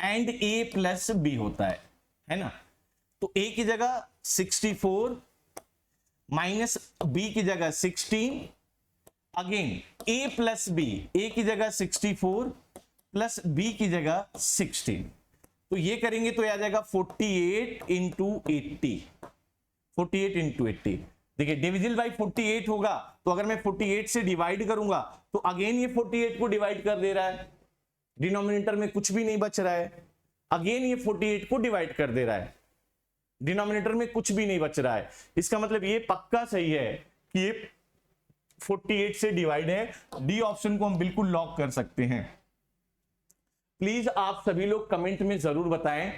and a plus b होता है ना। तो a की जगह 64 माइनस b की जगह 16, again a plus b, a की जगह 64 प्लस b की जगह 16, तो ये करेंगे तो आ जाएगा 48 इंटू 80, 48 इंटू 80। देखिए डिविजिबल बाई 48 होगा, तो अगर मैं 48 से डिवाइड करूंगा तो अगेन ये 48 को डिवाइड कर दे रहा है, डिनोमिनेटर में कुछ भी नहीं बच रहा है। अगेन ये 48 को डिवाइड कर दे रहा है, डिनोमिनेटर में कुछ भी नहीं बच रहा है। इसका मतलब ये पक्का सही है कि ये 48 से डिवाइड है। डी ऑप्शन को हम बिल्कुल लॉक कर सकते हैं। प्लीज आप सभी लोग कमेंट में जरूर बताएं।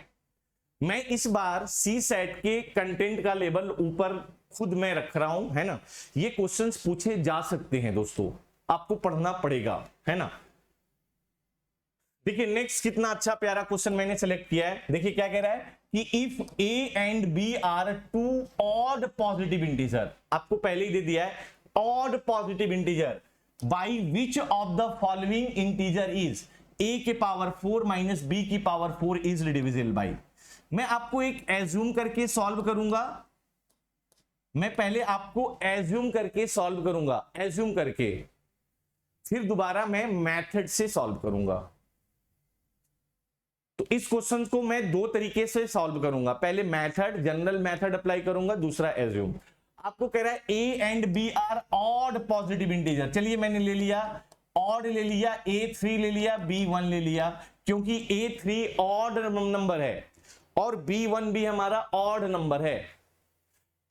मैं इस बार सी सेट के कंटेंट का लेवल ऊपर खुद मैं रख रहा हूं, है ना। ये क्वेश्चंस पूछे जा सकते हैं दोस्तों, आपको पढ़ना पड़ेगा, है ना। देखिए नेक्स्ट कितना अच्छा प्यारा क्वेश्चन मैंने सेलेक्ट किया है। देखिए क्या कह रहा है कि if a and b are two odd positive integer, आपको पहले ही दे दिया है odd positive integer, by which of the following integer is a के पावर 4 माइनस बी की पावर 4 इज डिविजिबल बाई। मैं आपको एक एज्यूम करके सॉल्व करूंगा, मैं पहले आपको एज्यूम करके सॉल्व करूंगा, एज्यूम करके, फिर दोबारा मैं मेथड से सॉल्व करूंगा। तो इस क्वेश्चन को मैं दो तरीके से सॉल्व करूंगा, पहले मेथड, जनरल मेथड अप्लाई करूंगा, दूसरा एज्यूम। आपको कह रहा है a and b are odd positive integer. चलिए मैंने ले लिया ऑड, ले लिया A3 ले लिया, B1 ले लिया, क्योंकि A3 ऑड नंबर है और B1 भी हमारा ऑड नंबर है।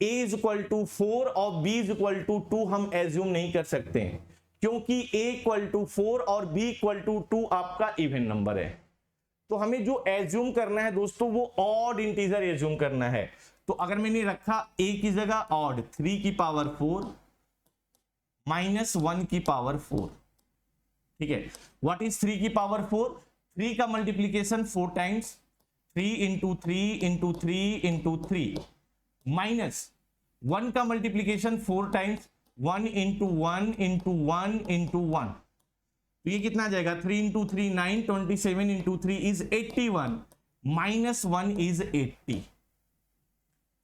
A इज इक्वल टू 4 और B इज इक्वल टू 2 हम एज्यूम नहीं कर सकते हैं, क्योंकि A इक्वल टू 4 और B इक्वल टू 2 आपका इवन नंबर है। तो हमें जो एज्यूम करना है दोस्तों वो ऑड इंटीजर एज्यूम करना है। तो अगर मैंने रखा A की जगह ऑड 3 की पावर 4 माइनस 1 की पावर 4, ठीक है। व्हाट इज 3 की पावर 4? 3 का multiplication 4 times, 3 into 3 into 3 into 3, minus 1 का multiplication 4 times, 1 into 1 into 1 into 1। तो ये कितना आ जाएगा 3 into 3 9, 27 into 3 is 81, minus 1 is 80।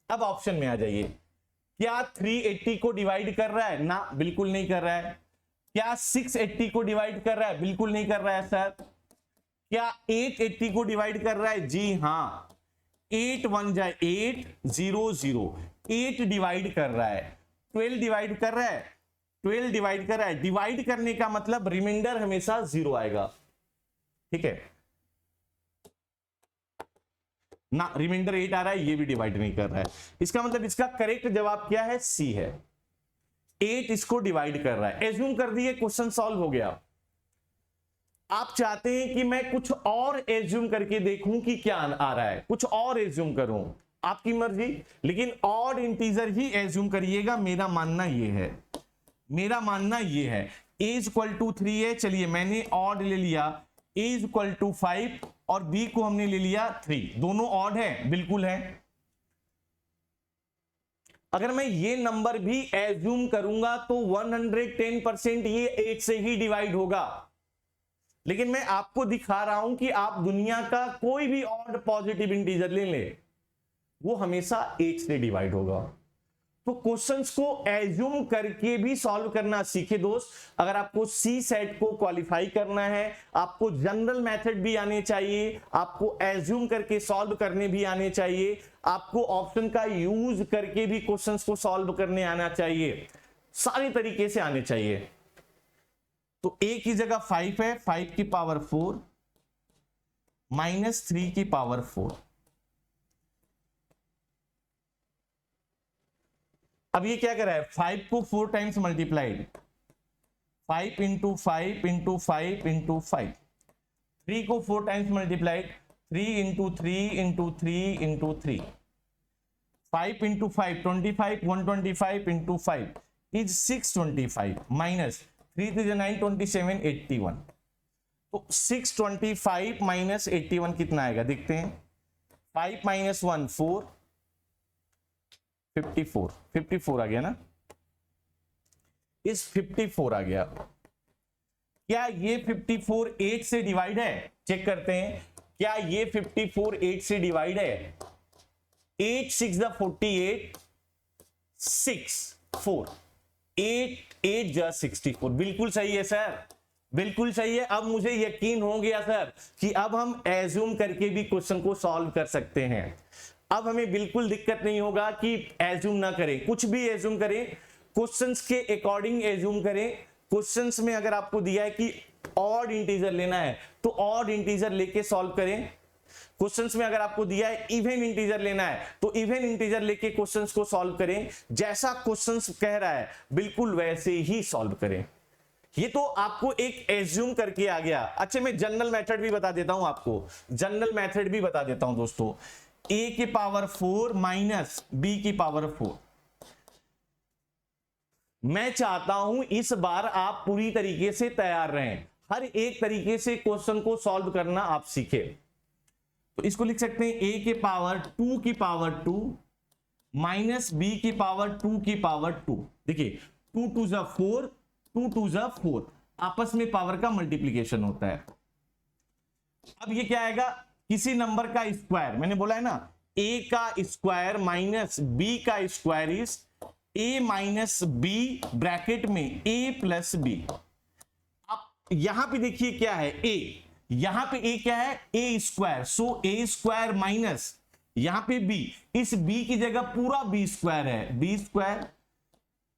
अब ऑप्शन में आ जाइए, क्या 380 को डिवाइड कर रहा है? ना, बिल्कुल नहीं कर रहा है। क्या 680 को डिवाइड कर रहा है? बिल्कुल नहीं कर रहा है सर। क्या 880 को डिवाइड कर रहा है? जी हाँ, 8 1 जाए 8 0 0, 8 डिवाइड कर रहा है, 12 डिवाइड कर रहा है, 12 डिवाइड कर रहा है। डिवाइड करने का मतलब रिमाइंडर हमेशा 0 आएगा, ठीक है ना। रिमाइंडर 8 आ रहा है, ये भी डिवाइड नहीं कर रहा है। इसका मतलब इसका करेक्ट जवाब क्या है? सी है, 8 इसको डिवाइड कर रहा है। एज्यूम कर दिए, क्वेश्चन सॉल्व हो गया। आप चाहते हैं कि मैं कुछ और एज्यूम करके देखूं कि क्या आ रहा है, कुछ और एज्यूम करूं, आपकी मर्जी, लेकिन ऑड इंटीजर ही एज्यूम करिएगा। मेरा मानना ये है, मेरा मानना ये है। a इज इक्वल टू 3 है, चलिए मैंने ऑड ले लिया, a इज इक्वल टू 5 और b को हमने ले लिया 3, दोनों ऑड है, बिल्कुल है। अगर मैं ये नंबर भी एज्यूम करूंगा तो 110% ये 8 से ही डिवाइड होगा, लेकिन मैं आपको दिखा रहा हूं कि आप दुनिया का कोई भी ऑड पॉजिटिव इंटीजर ले लें, वो हमेशा 8 से डिवाइड होगा। तो क्वेश्चंस को एज्यूम करके भी सॉल्व करना सीखे दोस्त। अगर आपको सी सेट को क्वालिफाई करना है, आपको जनरल मेथड भी आने चाहिए, आपको एज्यूम करके सॉल्व करने भी आने चाहिए, आपको ऑप्शन का यूज करके भी क्वेश्चंस को सॉल्व करने आना चाहिए, सारे तरीके से आने चाहिए। तो a की जगह 5 है, 5 की पावर 4 माइनस 3 की पावर 4। अब ये क्या कर रहा है? 5 को 4 times multiplied, 5 into 5 into 5 into 5। 3 को 4 times multiplied, 3 into 3 into 3 into 3। 5 into 5 25, 125 into 5 is 625, minus 3 3 9 27 81। तो 625 माइनस 81 कितना आएगा देखते हैं। 5 माइनस 1 4, 54, 54 आ गया ना, इस 54 आ गया। क्या ये 54 8 से डिवाइड है? चेक करते हैं, क्या ये 54 8 से डिवाइड है? 8 6 द 48, 6 4, 8 8 जा 64, बिल्कुल सही है सर, बिल्कुल सही है। अब मुझे यकीन हो गया सर कि अब हम एज्यूम करके भी क्वेश्चन को सॉल्व कर सकते हैं। अब हमें बिल्कुल दिक्कत नहीं होगा कि एज्यूम ना करें, कुछ भी एज्यूम करें, क्वेश्चंस के अकॉर्डिंग एज्यूम करें। क्वेश्चंस में अगर आपको दिया है कि ऑड इंटीजर लेना है तो ऑड इंटीजर लेके सॉल्व करें। क्वेश्चंस में अगर आपको दिया है इवन इंटीजर लेना है तो इवन इंटीजर लेके क्वेश्चंस को सॉल्व करें। जैसा क्वेश्चंस कह रहा है बिल्कुल वैसे ही सॉल्व करें। ये तो आपको एक एज्यूम करके आ गया। अच्छा, मैं जनरल मेथड भी बता देता हूं आपको, जनरल मेथड भी बता देता हूं दोस्तों। a की पावर 4 माइनस b की पावर 4। मैं चाहता हूं इस बार आप पूरी तरीके से तैयार रहें, हर एक तरीके से क्वेश्चन को सॉल्व करना आप सीखे। तो इसको लिख सकते हैं a के पावर 2 की पावर 2 माइनस b की पावर 2 की पावर 2। देखिए 2 2 जा 4, 2 2 जा 4, आपस में पावर का मल्टीप्लीकेशन होता है। अब ये क्या आएगा, किसी नंबर का स्क्वायर, मैंने बोला है ना a का स्क्वायर माइनस b का square is a minus b bracket में a प्लस b। अब यहां पे देखिए क्या है a, यहां पे a क्या है a square, so a square minus यहां पे b, इस b की जगह पूरा b स्क्वायर है, b स्क्वायर।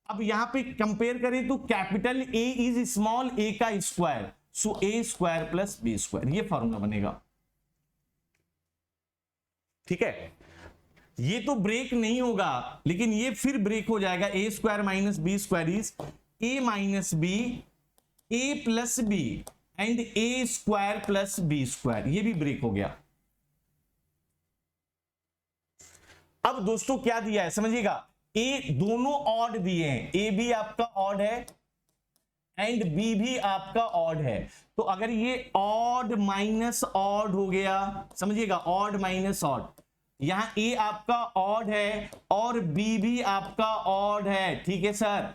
अब यहां पे कंपेयर करें तो capital A is small a का square, so a square plus b square, ये फॉर्मूला बनेगा। ठीक है, ये तो ब्रेक नहीं होगा लेकिन ये फिर ब्रेक हो जाएगा। a square minus b square is a minus b a plus b and a square plus b square, ये भी ब्रेक हो गया। अब दोस्तों क्या दिया है समझिएगा, a दोनों ऑड दिए हैं, a भी आपका ऑड है एंड b भी आपका ऑड है। तो अगर ये ऑड माइनस ऑड हो गया, समझिएगा ऑड माइनस ऑड, यहां a आपका ऑड है और b भी आपका ऑड है। ठीक है सर,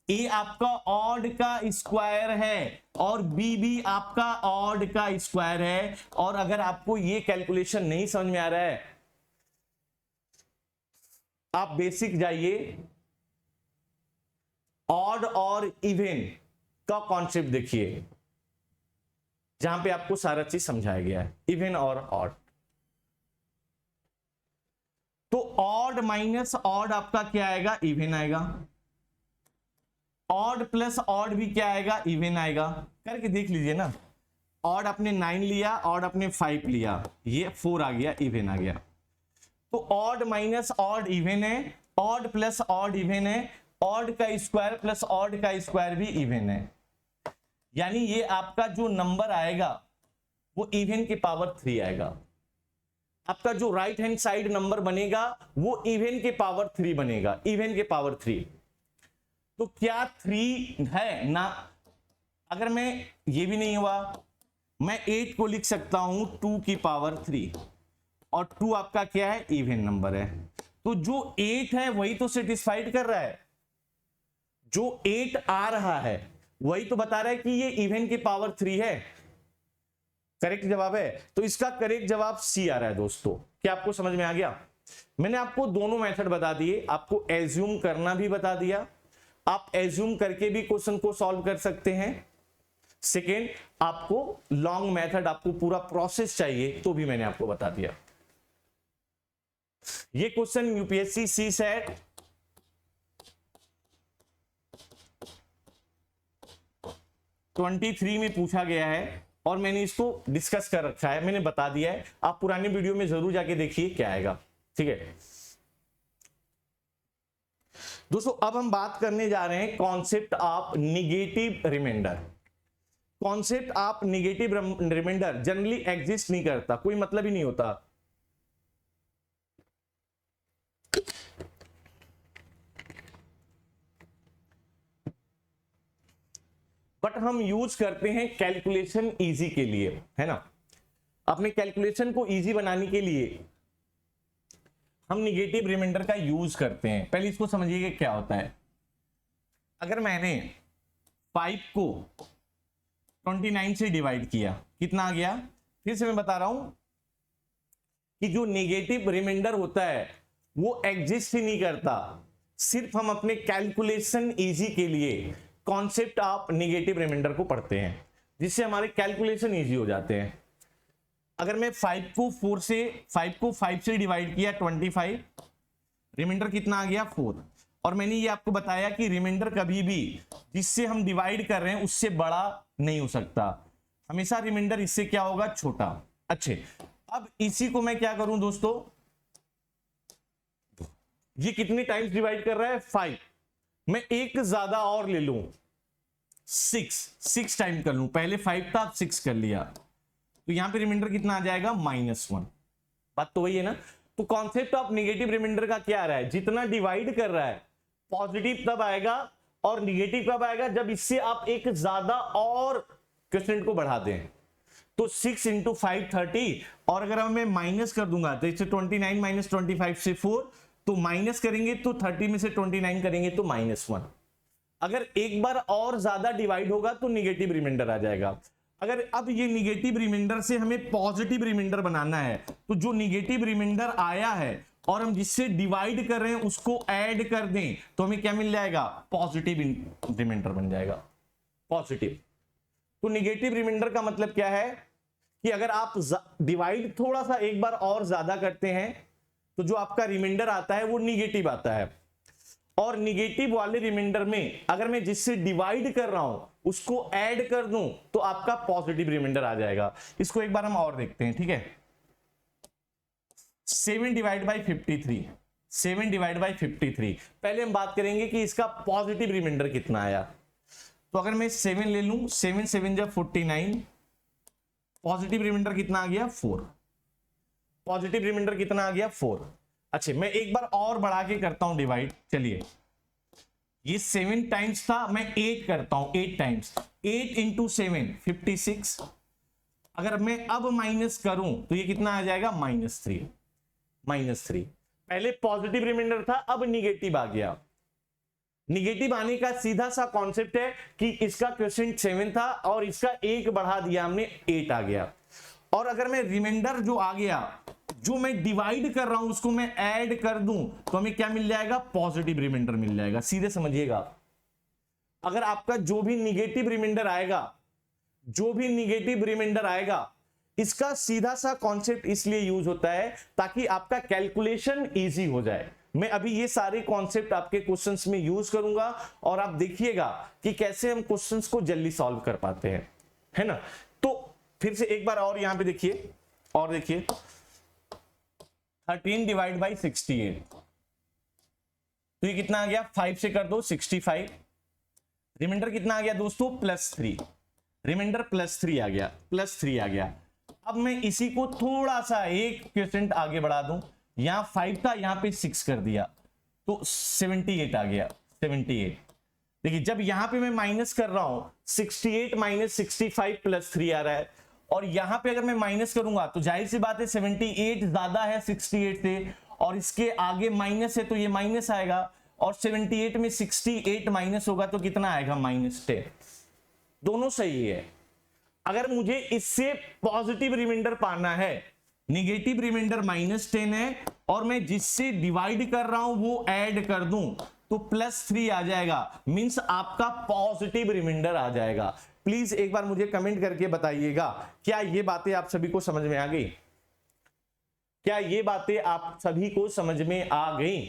a आपका ऑड का स्क्वायर है और b भी आपका ऑड का स्क्वायर है। और अगर आपको ये कैलकुलेशन नहीं समझ में आ रहा है, आप बेसिक जाइए, ऑड और इवन का कॉन्सेप्ट देखिए, जहां पे आपको सारा चीज समझाया गया है, इवन और ऑड। तो ऑड माइनस ऑड आपका क्या आएगा, इवन आएगा। ऑड प्लस ऑड भी क्या आएगा, इवन आएगा। करके देख लीजिए ना, ऑड आपने 9 लिया, ऑड आपने 5 लिया, ये 4 आ गया, इवन आ गया। तो ऑड माइनस ऑड इवन है, ऑड प्लस ऑड इवन है, ऑड का स्क्वायर प्लस ऑड का स्क्वायर भी इवन है। यानी ये आपका जो नंबर आएगा वो इवन के पावर 3 आएगा। आपका जो राइट हैंड साइड नंबर बनेगा वो इवन के पावर 3 बनेगा, इवन के पावर 3। तो क्या 3 है ना, अगर मैं ये भी नहीं हुआ, मैं 8 को लिख सकता हूं 2 की पावर 3 और 2 आपका क्या है, इवन नंबर है। तो जो 8 है वही तो सेटिस्फाइड कर रहा है, जो 8 आ रहा है वही तो बता रहा है कि ये इवन की पावर 3 है। करेक्ट जवाब है, तो इसका करेक्ट जवाब सी आ रहा है दोस्तों। क्या आपको समझ में आ गया? मैंने आपको दोनों मेथड बता दिए, आपको एज्यूम करना भी बता दिया, आप एज्यूम करके भी क्वेश्चन को सॉल्व कर सकते हैं। सेकेंड, आपको लॉन्ग मेथड, आपको पूरा प्रोसेस चाहिए तो भी मैंने आपको बता दिया। ये क्वेश्चन यूपीएससी सी सेट 23 में पूछा गया है और मैंने इसको डिस्कस कर रखा है, मैंने बता दिया है। आप पुराने वीडियो में जरूर जाके देखिए क्या आएगा। ठीक है दोस्तों, अब हम बात करने जा रहे हैं concept of negative remainder. Concept of negative remainder generally exist नहीं करता, कोई मतलब ही नहीं होता। बट हम यूज करते हैं कैलकुलेशन इजी के लिए, है ना। अपने कैलकुलेशन को इजी बनाने के लिए हम निगेटिव रिमाइंडर का यूज करते हैं। पहले इसको समझिए क्या होता है। अगर मैंने 5 को 29 से डिवाइड किया, कितना आ गया? फिर से मैं बता रहा हूं कि जो निगेटिव रिमाइंडर होता है वो एग्जिस्ट ही नहीं करता। सिर्फ हम अपने कैलकुलेशन इजी के लिए कॉन्सेप्ट ऑफ निगेटिव रिमाइंडर को पढ़ते हैं। जिससे हमारे कैलकुलेशन इजी हो जाते हैं। अगर मैं 5 को 5 से डिवाइड किया 25, रिमाइंडर कितना आ गया 4। और मैंने ये आपको बताया कि रिमाइंडर कभी भी जिससे हम डिवाइड कर रहे हैं उससे बड़ा नहीं हो सकता, हमेशा रिमाइंडर इससे क्या होगा, छोटा। अच्छे, अब इसी को मैं क्या करूं दोस्तों, ये कितनी टाइम्स डिवाइड कर रहा है 5, मैं एक ज्यादा और ले लूं 6 टाइम कर लूं, पहले 5 था अब 6 कर लिया, तो यहां पे रिमाइंडर कितना आ जाएगा -1। बात तो वही है ना। तो कॉन्सेप्ट ऑफ निगेटिव रिमाइंडर का क्या आ रहा है, जितना डिवाइड कर रहा है पॉजिटिव तब आएगा और निगेटिव कब आएगा, जब इससे आप एक ज्यादा और क्वेश्चन को बढ़ा दें। तो 6 × 5 30, और अगर मैं माइनस कर दूंगा तो इससे 29 - 25 से 4, तो माइनस करेंगे तो 30 में से 29 करेंगे तो -1। अगर एक बार और ज्यादा डिवाइड होगा तो निगेटिव रिमाइंडर आ जाएगा। अगर अब ये निगेटिव रिमाइंडर से हमें पॉजिटिव रिमाइंडर बनाना है, तो जो निगेटिव रिमाइंडर आया है और हम जिससे डिवाइड कर रहे हैं उसको ऐड कर दें तो हमें क्या मिल जाएगा, पॉजिटिव रिमाइंडर बन जाएगा, पॉजिटिव। तो निगेटिव रिमाइंडर का मतलब क्या है कि अगर आप डिवाइड थोड़ा सा एक बार और ज्यादा करते हैं तो जो आपका रिमाइंडर आता है वो निगेटिव आता है। और निगेटिव वाले रिमाइंडर में अगर मैं जिससे डिवाइड कर रहा हूं उसको ऐड कर दूं तो आपका पॉजिटिव रिमाइंडर आ जाएगा। इसको एक बार हम और देखते हैं, ठीक है। 7 डिवाइड बाई 53, 7 डिवाइड बाई 53, पहले हम बात करेंगे कि इसका पॉजिटिव रिमाइंडर कितना आया। तो अगर मैं 7 ले लूं, 7 7 जा 49, पॉजिटिव रिमाइंडर कितना आ गया 4, पॉजिटिव रिमाइंडर कितना आ गया 4। अच्छा, मैं एक बार और बढ़ा के करता हूं डिवाइड। चलिए, ये 7 टाइम्स था, मैं 8 करता हूं, 8 टाइम्स, 8 × 7 56। अगर मैं अब माइनस करूं तो ये कितना आ जाएगा -3, -3। पहले पॉजिटिव रिमाइंडर था, अब निगेटिव आ गया। निगेटिव आने का सीधा सा कॉन्सेप्ट है कि इसका क्वेश्चन 7 था और इसका एक बढ़ा दिया हमने, 8 आ गया। और अगर मैं रिमाइंडर जो आ गया, जो मैं डिवाइड कर रहा हूं उसको मैं ऐड कर दूं तो हमें क्या मिल जाएगा, पॉजिटिव रिमाइंडर मिल जाएगा। सीधे समझिएगा, अगर आपका जो भी निगेटिव रिमाइंडर आएगा, जो भी निगेटिव रिमाइंडर आएगा, इसका सीधा सा कॉन्सेप्ट इसलिए यूज होता है ताकि आपका कैलकुलेशन इजी हो जाए। मैं अभी ये सारे कॉन्सेप्ट आपके क्वेश्चंस में यूज करूंगा और आप देखिएगा कि कैसे हम क्वेश्चंस को जल्दी सॉल्व कर पाते हैं, है ना। तो फिर से एक बार और यहां पे देखिए, और देखिए 13 डिवाइड बाई 68, तो ये कितना आ गया, 5 से कर दो 65। रिमाइंडर कितना आ गया दोस्तों, +3, रिमाइंडर +3 आ गया, +3 आ गया। अब मैं इसी को थोड़ा सा 1% आगे बढ़ा दूं, यहां 5 था, यहां पे 6 कर दिया तो 78 आ गया, 78। देखिए, जब यहां पे मैं माइनस कर रहा हूं 68 - 65 +3 आ रहा है, और यहां पे अगर मैं माइनस करूंगा तो जाहिर सी बात है 78 ज्यादा है 68 से, और इसके आगे माइनस है तो ये माइनस आएगा, और 78 में 68 माइनस होगा तो कितना आएगा, -10। दोनों सही है। अगर मुझे इससे पॉजिटिव रिमाइंडर पाना है, निगेटिव रिमाइंडर -10 है और मैं जिससे डिवाइड कर रहा हूं वो ऐड कर दूं तो +3 आ जाएगा, मींस आपका पॉजिटिव रिमाइंडर आ जाएगा। प्लीज एक बार मुझे कमेंट करके बताइएगा, क्या ये बातें आप सभी को समझ में आ गई? क्या ये बातें आप सभी को समझ में आ गई?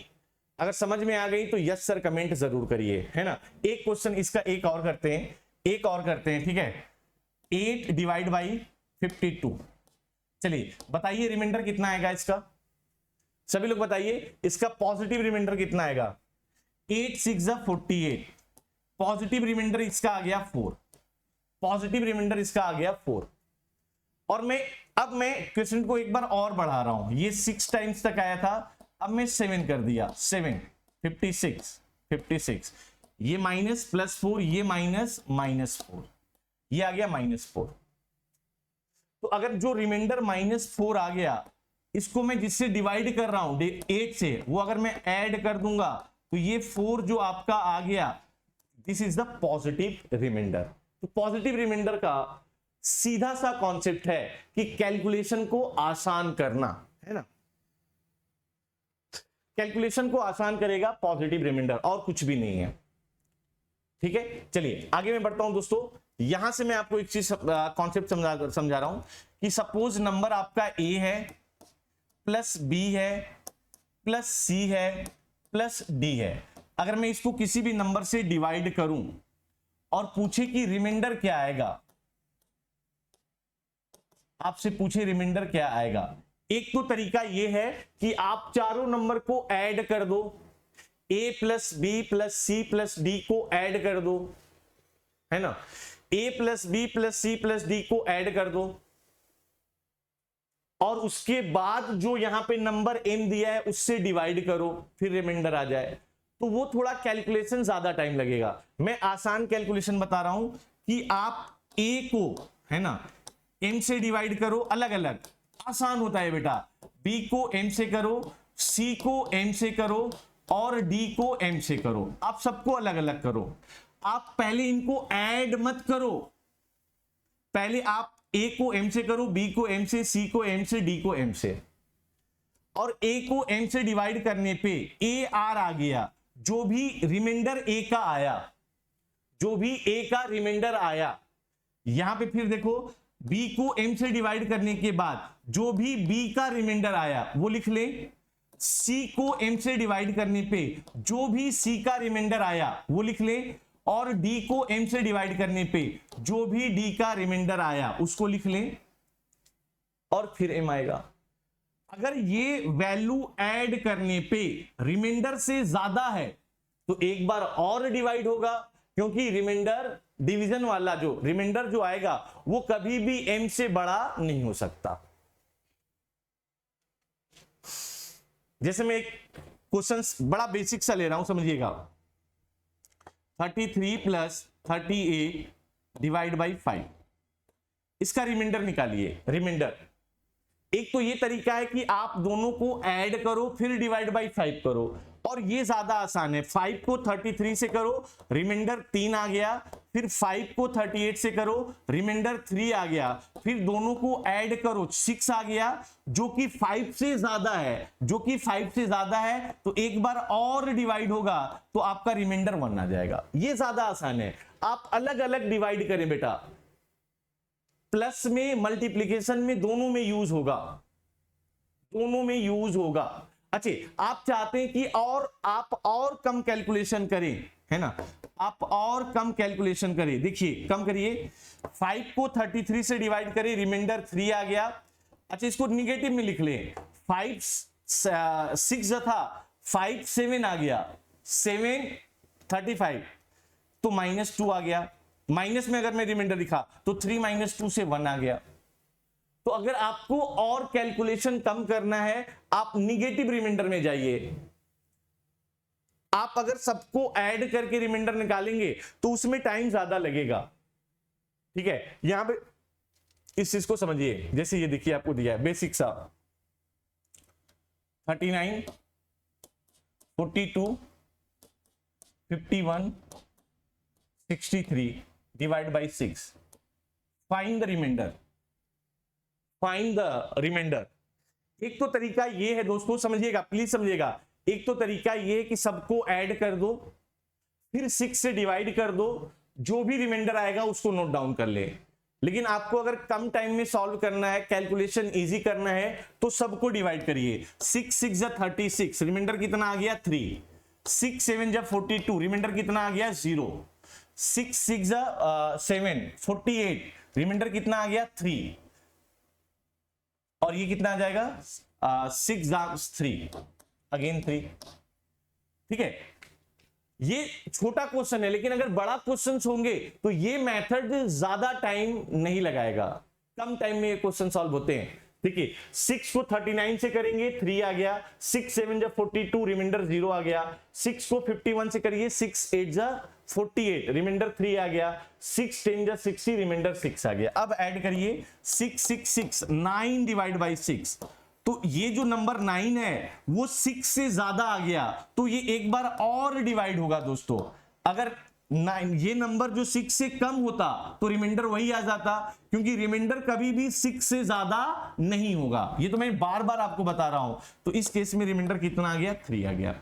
अगर समझ में आ गई तो यस सर कमेंट जरूर करिए, है ना। एक क्वेश्चन इसका एक और करते हैं, एक और करते हैं, ठीक है। 8 डिवाइड बाई 52, चलिए बताइए रिमाइंडर कितना आएगा इसका, सभी लोग बताइए इसका पॉजिटिव रिमाइंडर कितना आएगा। 8 6 जा 48, पॉजिटिव रिमाइंडर इसका आ गया 4, पॉजिटिव रिमाइंडर इसका आ गया 4। और अब मैं क्वेश्चन को एक बार और बढ़ा रहा हूं, ये 6 टाइम्स तक आया था, अब मैं 7 कर दिया, 7 56, ये माइनस +4, ये -4, ये आ गया -4। तो अगर जो रिमाइंडर -4 आ गया, इसको मैं जिससे डिवाइड कर रहा हूं 8 से, वो अगर मैं ऐड कर दूंगा तो ये 4 जो आपका आ गया, this is the positive remainder. तो पॉजिटिव रिमाइंडर का सीधा सा कॉन्सेप्ट है कि कैलकुलेशन को आसान करना, है ना। कैलकुलेशन को आसान करेगा पॉजिटिव रिमाइंडर, और कुछ भी नहीं है, ठीक है। चलिए आगे मैं बढ़ता हूं दोस्तों, यहां से मैं आपको एक चीज कॉन्सेप्ट समझा रहा हूं कि सपोज नंबर आपका ए है, प्लस बी है, प्लस सी है, प्लस डी है। अगर मैं इसको किसी भी नंबर से डिवाइड करूं और पूछे कि रिमाइंडर क्या आएगा, आपसे पूछे रिमाइंडर क्या आएगा, एक तो तरीका यह है कि आप चारों नंबर को ऐड कर दो, a plus B plus C plus d को ऐड कर दो, है ना, a plus B plus C plus d को ऐड कर दो, और उसके बाद जो यहां पे नंबर m दिया है उससे डिवाइड करो, फिर रिमाइंडर आ जाए। तो वो थोड़ा कैलकुलेशन ज्यादा टाइम लगेगा। मैं आसान कैलकुलेशन बता रहा हूं कि आप a को, है ना, m से डिवाइड करो, अलग अलग आसान होता है बेटा। b को m से करो, c को m से करो, और d को m से करो। आप सबको अलग अलग करो। आप पहले इनको ऐड मत करो, पहले आप a को m से करो, b को m से, c को m से, d को m से, और a को m से डिवाइड करने पे ar आ गया। जो भी रिमाइंडर a का आया, जो भी a का रिमाइंडर आया, यहां पे फिर देखो b को m से डिवाइड करने के बाद जो भी b का रिमाइंडर आया वो लिख ले। c को m से डिवाइड करने पे जो भी c का रिमाइंडर आया वो लिख ले, और d को m से डिवाइड करने पे जो भी d का रिमाइंडर आया उसको लिख ले, और फिर m आएगा। अगर ये वैल्यू ऐड करने पे रिमाइंडर से ज्यादा है तो एक बार और डिवाइड होगा, क्योंकि रिमाइंडर डिवीजन वाला जो रिमाइंडर जो आएगा वो कभी भी m से बड़ा नहीं हो सकता। जैसे मैं एक क्वेश्चन बड़ा बेसिक सा ले रहा हूं, समझिएगा। 33 प्लस 38 डिवाइड बाई 5, इसका रिमाइंडर निकालिए। रिमाइंडर एक तो ये तरीका है कि आप दोनों को ऐड करो फिर डिवाइड बाई 5 करो, और ये ज्यादा आसान है। 5 को 33 से करो, रिमाइंडर 3 आ गया, फिर 5 को 38 से करो, रिमाइंडर 3 आ गया, फिर दोनों को ऐड करो, 6 आ गया, जो कि 5 से ज्यादा है, जो कि 5 से ज्यादा है, तो एक बार और डिवाइड होगा तो आपका रिमाइंडर 1 आ जाएगा। ये ज्यादा आसान है। आप अलग अलग डिवाइड करें बेटा, प्लस में, मल्टीप्लीकेशन में, दोनों में यूज होगा, दोनों में यूज होगा। अच्छा, आप चाहते हैं कि आप और कम कैलकुलेशन करें, है ना, आप और कम कैलकुलेशन करें। देखिए कम करिए, 5 को 33 से डिवाइड करें, रिमाइंडर 3 आ गया। अच्छा, इसको निगेटिव में लिख लें। 5 6 जो था, 5 7 आ गया, 7 35, तो -2 आ गया। माइनस में अगर मैं रिमाइंडर लिखा तो 3 - 2 से 1 आ गया। तो अगर आपको और कैलकुलेशन कम करना है, आप निगेटिव रिमाइंडर में जाइए। आप अगर सबको ऐड करके रिमाइंडर निकालेंगे तो उसमें टाइम ज्यादा लगेगा। ठीक है, यहां पे इस चीज को समझिए। जैसे ये देखिए, आपको दिया है बेसिक सा 39 42 51 63 divide by 6, find the remainder, find the remainder. एक तो तरीका ये है दोस्तों, समझिएगा प्लीज समझिएगा। एक तो तरीका ये है कि सबको ऐड कर दो, फिर 6 से डिवाइड कर दो, जो भी रिमाइंडर आएगा उसको नोट डाउन कर ले। लेकिन आपको अगर कम टाइम में सॉल्व करना है, कैलकुलेशन इजी करना है, तो सबको डिवाइड करिए। 6 6 36, रिमाइंडर कितना आ गया 3, 6 7 42, रिमाइंडर कितना आ गया 0, 6 6 7 48, रिमाइंडर कितना आ गया 3, और ये कितना आ जाएगा 6 3 अगेन 3। ठीक है, ये छोटा क्वेश्चन है, लेकिन अगर बड़ा क्वेश्चन होंगे तो ये मेथड ज्यादा टाइम नहीं लगाएगा, कम टाइम में ये क्वेश्चन सॉल्व होते हैं। देखिए 6 को 39 से करेंगे, 3 आ गया, 6 7 42, रिमाइंडर 0 आ गया, 6 को 51 से करिए, 6 8 48, रिमाइंडर 3 आ गया, 6 10 60, रिमाइंडर 6 आ गया। अब ऐड करिए 6 6 6, 9 डिवाइड बाई 6, तो ये जो नंबर 9 है वो 6 से ज्यादा आ गया, तो ये एक बार और डिवाइड होगा दोस्तों। अगर 9 ये नंबर जो 6 से कम होता तो रिमाइंडर वही आ जाता, क्योंकि रिमाइंडर कभी भी 6 से ज्यादा नहीं होगा। ये तो मैं बार बार आपको बता रहा हूं। तो इस केस में रिमाइंडर कितना आ गया 3 आ गया।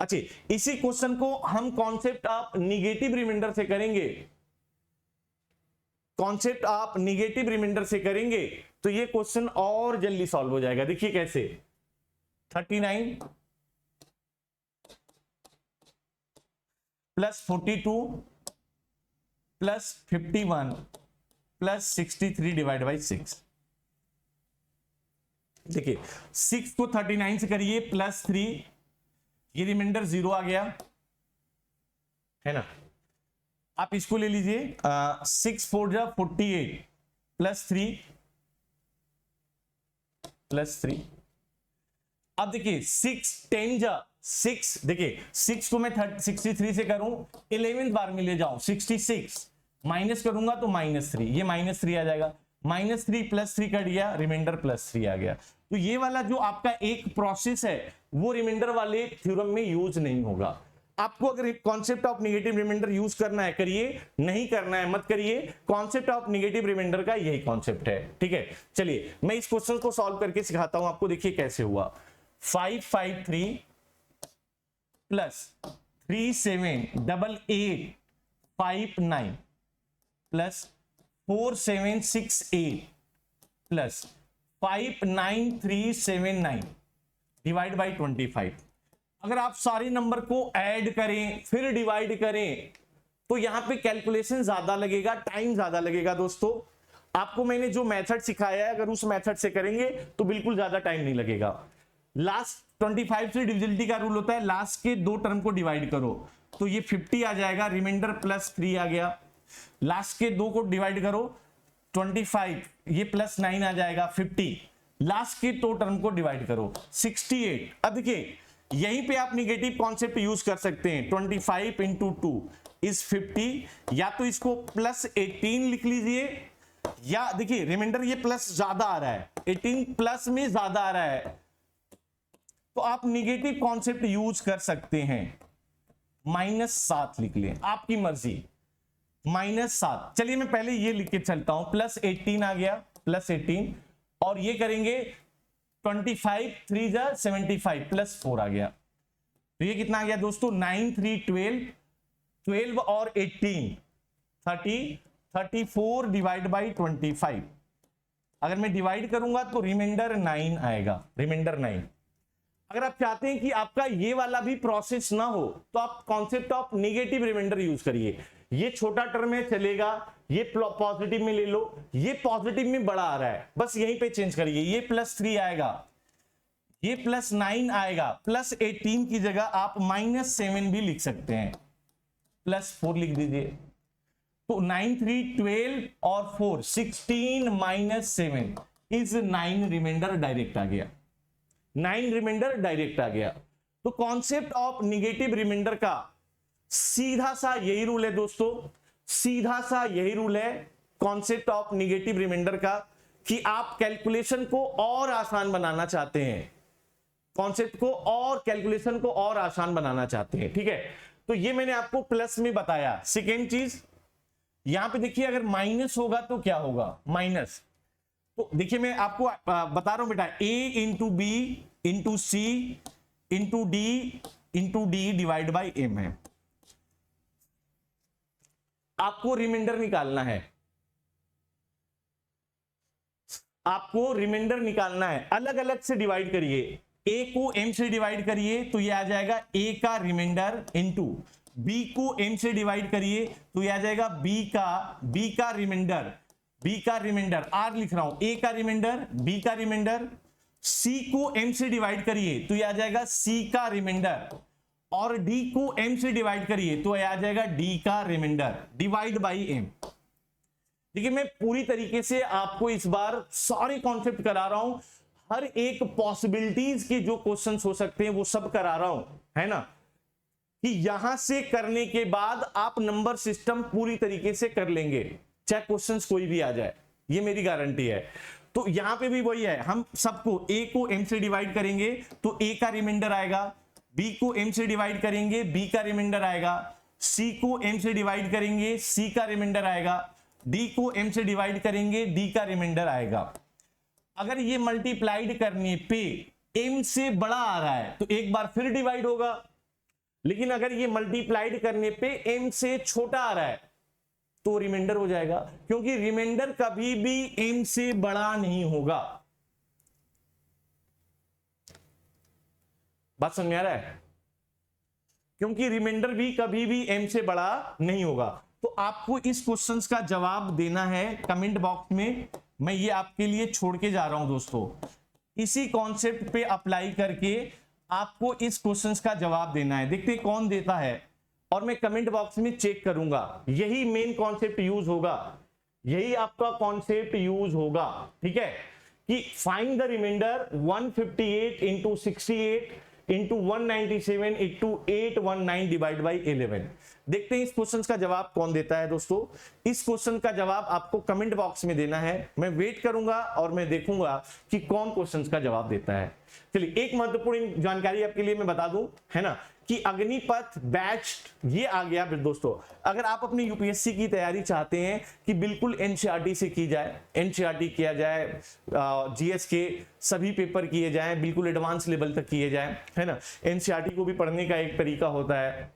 अच्छा, इसी क्वेश्चन को हम कॉन्सेप्ट ऑफ निगेटिव रिमाइंडर से करेंगे। कॉन्सेप्ट आप निगेटिव रिमाइंडर से करेंगे तो ये क्वेश्चन और जल्दी सॉल्व हो जाएगा। देखिए कैसे, 39 plus 42 plus 51 plus 63 divide by 6। देखिए 6 को 39 से करिए प्लस 3, ये रिमाइंडर 0 आ गया है ना। आप इसको ले लीजिए 6 4 जा 48 प्लस 3 प्लस 3। अब देखिए 6 10 जा 6, देखिए 6 को मैं 63 से करूं 11th बार में ले जाऊं 66, माइनस करूंगा तो -3, ये -3 आ जाएगा, -3 प्लस 3 कट गया, रिमाइंडर +3 आ गया। तो ये वाला जो आपका एक प्रोसेस है वो रिमाइंडर वाले थ्योरम में यूज नहीं होगा। आपको अगर concept of negative remainder use करना है करिए, नहीं करना है मत करिए। कॉन्सेप्ट ऑफ नेगेटिव रिमाइंडर का यही कॉन्सेप्ट है, ठीक है। चलिए मैं इस क्वेश्चन को सॉल्व करके सिखाता हूं आपको। देखिए कैसे हुआ, 553 plus 378859 plus 4768 plus 59379 divide by 25। अगर आप सारे नंबर को ऐड करें फिर डिवाइड करें तो यहां पे कैलकुलेशन ज्यादा लगेगा, टाइम ज्यादा लगेगा। दोस्तों आपको मैंने जो मेथड सिखाया है अगर उस मेथड से करेंगे तो बिल्कुल ज्यादा टाइम नहीं लगेगा। लास्ट 25 से डिविजिबिलिटी का रूल होता है, लास्ट के 2 टर्म को डिवाइड करो तो ये 50 आ जाएगा, रिमाइंडर +3 आ गया। लास्ट के 2 को डिवाइड करो 25, ये +9 आ जाएगा 50। लास्ट के 2 टर्म को डिवाइड करो 68। अब देखिए यहीं पे आप निगेटिव कॉन्सेप्ट यूज कर सकते हैं, 25 इंटू 2 इज 50, या तो इसको +18 लिख लीजिए, या देखिए रिमाइंडर ये प्लस ज्यादा आ रहा है, 18 प्लस में ज्यादा आ रहा है तो आप निगेटिव कॉन्सेप्ट यूज कर सकते हैं, -7 लिख लें, आपकी मर्जी, -7। चलिए मैं पहले ये लिख के चलता हूं, +18 आ गया, +18, और ये करेंगे 25 3 जा 75 +4 आ गया, तो ये कितना आ गया दोस्तों, 9 3 12, 12 और 18 30, 34 डिवाइड बाई 25। अगर मैं डिवाइड करूंगा तो रिमाइंडर 9 आएगा, रिमाइंडर 9। अगर आप चाहते हैं कि आपका ये वाला भी प्रोसेस ना हो तो आप concept of negative remainder use करिए। ये छोटा टर्म है चलेगा, ये पॉजिटिव में ले लो, ये पॉजिटिव में बड़ा आ रहा है, बस यहीं पे चेंज करिए, ये +3 आएगा, ये +9 आएगा, +18 की जगह आप -7 भी लिख सकते हैं, +4 लिख दीजिए। तो 9 3 12 और 4 16 -7 इज 9, रिमाइंडर डायरेक्ट आ गया, 9 रिमाइंडर डायरेक्ट आ गया। तो कॉन्सेप्ट ऑफ निगेटिव रिमाइंडर का सीधा सा यही रूल है दोस्तों, सीधा सा यही रूल है कॉन्सेप्ट ऑफ निगेटिव रिमाइंडर का, कि आप कैलकुलेशन को और आसान बनाना चाहते हैं, कॉन्सेप्ट को और कैलकुलेशन को और आसान बनाना चाहते हैं, ठीक है। तो ये मैंने आपको प्लस में बताया। सेकेंड चीज यहां पे देखिए, अगर माइनस होगा तो क्या होगा, माइनस, तो देखिए मैं आपको बता रहा हूं बेटा, a into b into c into d divide by m है। आपको रिमाइंडर निकालना है, आपको रिमाइंडर निकालना है, अलग अलग से डिवाइड करिए, a को m से डिवाइड करिए तो ये आ जाएगा a का रिमाइंडर, इंटू b को m से डिवाइड करिए तो ये आ जाएगा b का रिमाइंडर, b का रिमाइंडर, r लिख रहा हूं, a का रिमाइंडर, b का रिमाइंडर, c को m से डिवाइड करिए तो ये आ जाएगा c का रिमाइंडर, और d को m से डिवाइड करिए तो ये आ जाएगा d का रिमाइंडर, डिवाइड बाई m। देखिए मैं पूरी तरीके से आपको इस बार सारे कॉन्सेप्ट करा रहा हूं, हर एक पॉसिबिलिटीज के जो क्वेश्चंस हो सकते हैं वो सब करा रहा हूं, है ना, कि यहां से करने के बाद आप नंबर सिस्टम पूरी तरीके से कर लेंगे, चाहे क्वेश्चंस कोई भी आ जाए, ये मेरी गारंटी है। तो यहां पे भी वही है, हम सबको a को m से डिवाइड करेंगे तो a का रिमाइंडर आएगा, b को m से डिवाइड करेंगे b का रिमाइंडर आएगा, c को m से डिवाइड करेंगे c का रिमाइंडर आएगा, d को m से डिवाइड करेंगे d का रिमाइंडर आएगा। अगर ये मल्टीप्लाइड करने पे m से बड़ा आ रहा है तो एक बार फिर डिवाइड होगा, लेकिन अगर ये मल्टीप्लाइड करने पे m से छोटा आ रहा है तो रिमाइंडर हो जाएगा, क्योंकि रिमाइंडर कभी भी एम से बड़ा नहीं होगा। बात समझ में आ रहा है? क्योंकि रिमाइंडर भी कभी भी एम से बड़ा नहीं होगा। तो आपको इस क्वेश्चन का जवाब देना है कमेंट बॉक्स में, मैं ये आपके लिए छोड़ के जा रहा हूं दोस्तों। इसी कॉन्सेप्ट पे अप्लाई करके आपको इस क्वेश्चन का जवाब देना है। देखते हैं कौन देता है, और मैं कमेंट बॉक्स में चेक करूंगा। यही मेन कॉन्सेप्ट यूज होगा, यही आपका कॉन्सेप्ट यूज होगा, ठीक है, कि find the remainder 158 into 68 into 197 into 819 divide by 11। देखते हैं इस क्वेश्चन का जवाब कौन देता है दोस्तों। इस क्वेश्चन का जवाब आपको कमेंट बॉक्स में देना है, मैं वेट करूंगा और मैं देखूंगा कि कौन क्वेश्चन का जवाब देता है। चलिए, एक महत्वपूर्ण जानकारी आपके लिए मैं बता दूं, है ना, कि अग्निपथ बैच ये आ गया दोस्तों। अगर आप अपनी यूपीएससी की तैयारी चाहते हैं कि बिल्कुल एनसीईआरटी से की जाए, एनसीईआरटी किया जाए, जीएस के सभी पेपर किए जाएं, बिल्कुल एडवांस लेवल तक किए जाएं, है ना। एनसीईआरटी को भी पढ़ने का एक तरीका होता है।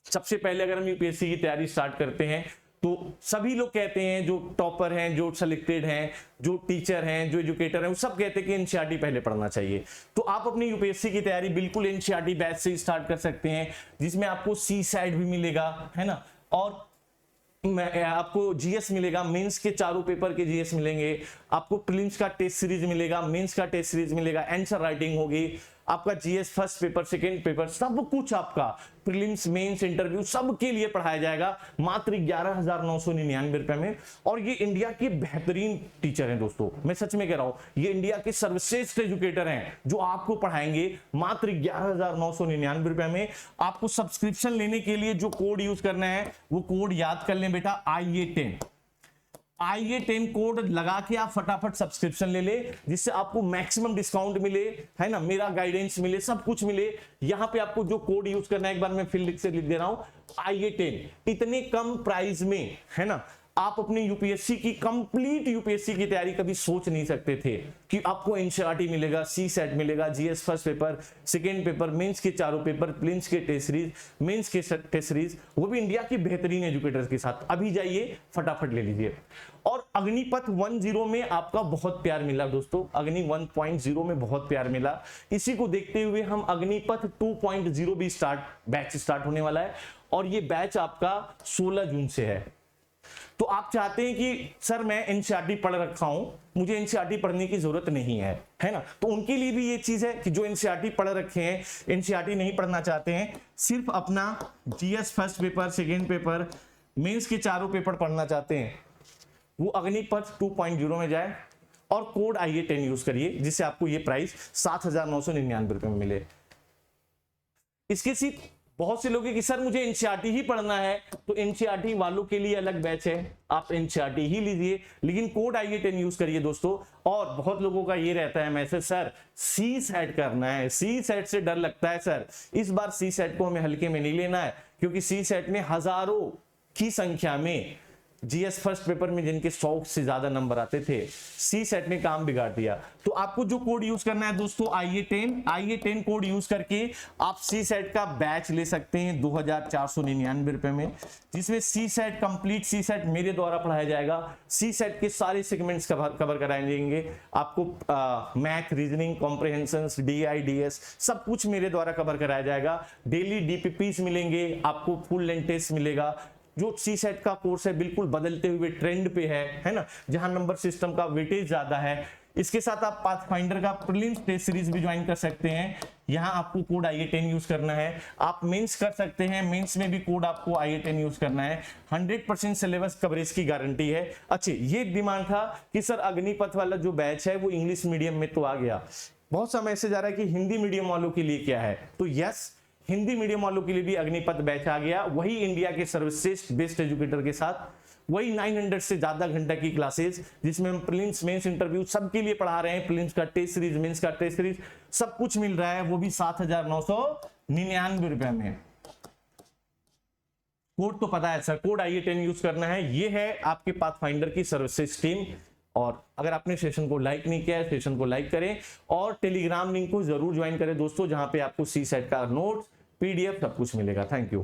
सबसे पहले अगर हम यूपीएससी की तैयारी स्टार्ट करते हैं तो सभी लोग कहते हैं, जो टॉपर हैं, जो सिलेक्टेड हैं, जो टीचर हैं, जो एजुकेटर हैं, वो सब कहते हैं कि एनसीईआरटी पहले पढ़ना चाहिए। तो आप अपनी यूपीएससी की तैयारी बिल्कुल एनसीईआरटी बैच से स्टार्ट कर सकते हैं, जिसमें आपको सी सैट भी मिलेगा, है ना, और आपको जीएस मिलेगा, मेंस के चारों पेपर के जीएस मिलेंगे, आपको प्रीलिम्स का टेस्ट सीरीज मिलेगा, मेंस का टेस्ट सीरीज मिलेगा, आंसर राइटिंग होगी, आपका GS first paper, second paper, सब कुछ आपका प्रीलिम्स, मेंस, इंटरव्यू सब के लिए पढ़ाया जाएगा मात्र 11,999 रुपए में। और ये इंडिया के बेहतरीन टीचर हैं दोस्तों, मैं सच में कह रहा हूं, ये इंडिया के सर्वश्रेष्ठ एजुकेटर हैं जो आपको पढ़ाएंगे मात्र 11,999 रुपए में। आपको सब्सक्रिप्शन लेने के लिए जो कोड यूज करना है वो कोड याद कर लें बेटा, IA10 कोड लगा के आप फटाफट सब्सक्रिप्शन ले ले, जिससे आपको मैक्सिमम डिस्काउंट मिले, है ना, मेरा गाइडेंस मिले, सब कुछ मिले। यहां पे आपको जो कोड यूज करना है, एक बार मैं फिर लिख दे रहा हूं, IA10। इतने कम प्राइस में, है ना, आप अपनी यूपीएससी की कंप्लीट यूपीएससी की तैयारी कभी सोच नहीं सकते थे कि आपको एनसीईआरटी मिलेगा, सी सेट मिलेगा, GS first paper, second paper, mains के चारों पेपर, प्रीलिम्स के टेस्ट सीरीज, मेंस के टेस्ट सीरीज, वो भी इंडिया के बेहतरीन एजुकेटर्स के साथ। अभी जाइए फटाफट ले लीजिए। और अग्निपथ 1.0 में आपका बहुत प्यार मिला दोस्तों, अग्नि 1.0 में बहुत प्यार मिला। इसी को देखते हुए हम अग्निपथ 2.0 भी बैच स्टार्ट होने वाला है, और ये बैच आपका 16 जून से है। तो आप चाहते हैं कि सर मैं एनसीईआरटी पढ़ रखा हूं, मुझे एनसीईआरटी पढ़ने की जरूरत नहीं है, है ना, तो उनके लिए भी ये चीज है कि जो एनसीईआरटी पढ़ रखे हैं, एनसीईआरटी नहीं पढ़ना चाहते हैं, सिर्फ अपना GS first paper, second paper, mains के चारों पेपर पढ़ना चाहते हैं, वो अग्निपथ 2.0 में जाए और कोड IA10 यूज करिए, जिससे आपको ये प्राइस 7,999 रुपए में मिले। इसके सिर्फ बहुत से लोग हैं कि सर मुझे एनसीईआरटी ही पढ़ना है, तो एनसीईआरटी वालों के लिए अलग बैच है, आप एनसीईआरटी ही लीजिए, लेकिन कोड IA10 यूज करिए दोस्तों। और बहुत लोगों का ये रहता है मैसेज, सर सी सेट करना है, सी सेट से डर लगता है सर। इस बार सी सेट को हमें हल्के में नहीं लेना है, क्योंकि सी सेट में हजारों की संख्या में जीएस फर्स्ट पेपर में जिनके 100 से ज्यादा नंबर आते थे, सी सेट ने काम बिगाड़ दिया। तो आपको जो कोड यूज करना है दोस्तों, IA10 कोड यूज करके आप सी सेट का बैच ले सकते हैं 2,499 रुपए में, जिसमें सी सेट कंप्लीट सी सेट मेरे द्वारा पढ़ाया जाएगा। सी सेट के सारे सेगमेंट्स कवर कराए जाएंगे आपको, math, reasoning, comprehension, DI DS सब कुछ मेरे द्वारा कवर कराया जाएगा। डेली DPPs मिलेंगे आपको, फुल लेंथ टेस्ट मिलेगा। जो सी सेट का कोर्स है बिल्कुल बदलते हुए ट्रेंड पे है ना, जहां नंबर सिस्टम का वेटेज ज्यादा है। इसके साथ आप पाथफाइंडर का प्रीलिम्स टेस्ट सीरीज भी ज्वाइन कर सकते हैं। यहां आपको कोड IA10 यूज करना है। आप मेंस कर सकते हैं, मेंस में भी कोड आपको IA10 यूज करना है। 100% सिलेबस कवरेज की गारंटी है। अच्छा, ये डिमांड था कि सर अग्निपथ वाला जो बैच है वो इंग्लिश मीडियम में तो आ गया, बहुत सा मैसेज आ रहा है कि हिंदी मीडियम वालों के लिए क्या है, तो यस, हिंदी मीडियम वालों के लिए भी अग्निपथ बैच आ गया, वही इंडिया के सर्वश्रेष्ठ बेस्ट एजुकेटर के साथ, वही 900 से ज्यादा घंटा की क्लासेस, जिसमें हम प्रीलिम्स, मेंस, इंटरव्यू सबके लिए पढ़ा रहे हैं। प्रीलिम्स का टेस्ट सीरीज, मेंस का टेस्ट सीरीज सब कुछ मिल रहा है, वो भी 7,999 रुपए में। कोड तो पता है सर, कोड IA10 यूज करना है। ये है आपके पाथफाइंडर की सर्विसेज टीम। और अगर आपने सेशन को लाइक नहीं किया है, सेशन को लाइक करें और टेलीग्राम लिंक को जरूर ज्वाइन करें दोस्तों, जहां पे आपको सी सेट का नोट्स, PDF सब कुछ मिलेगा। Thank you.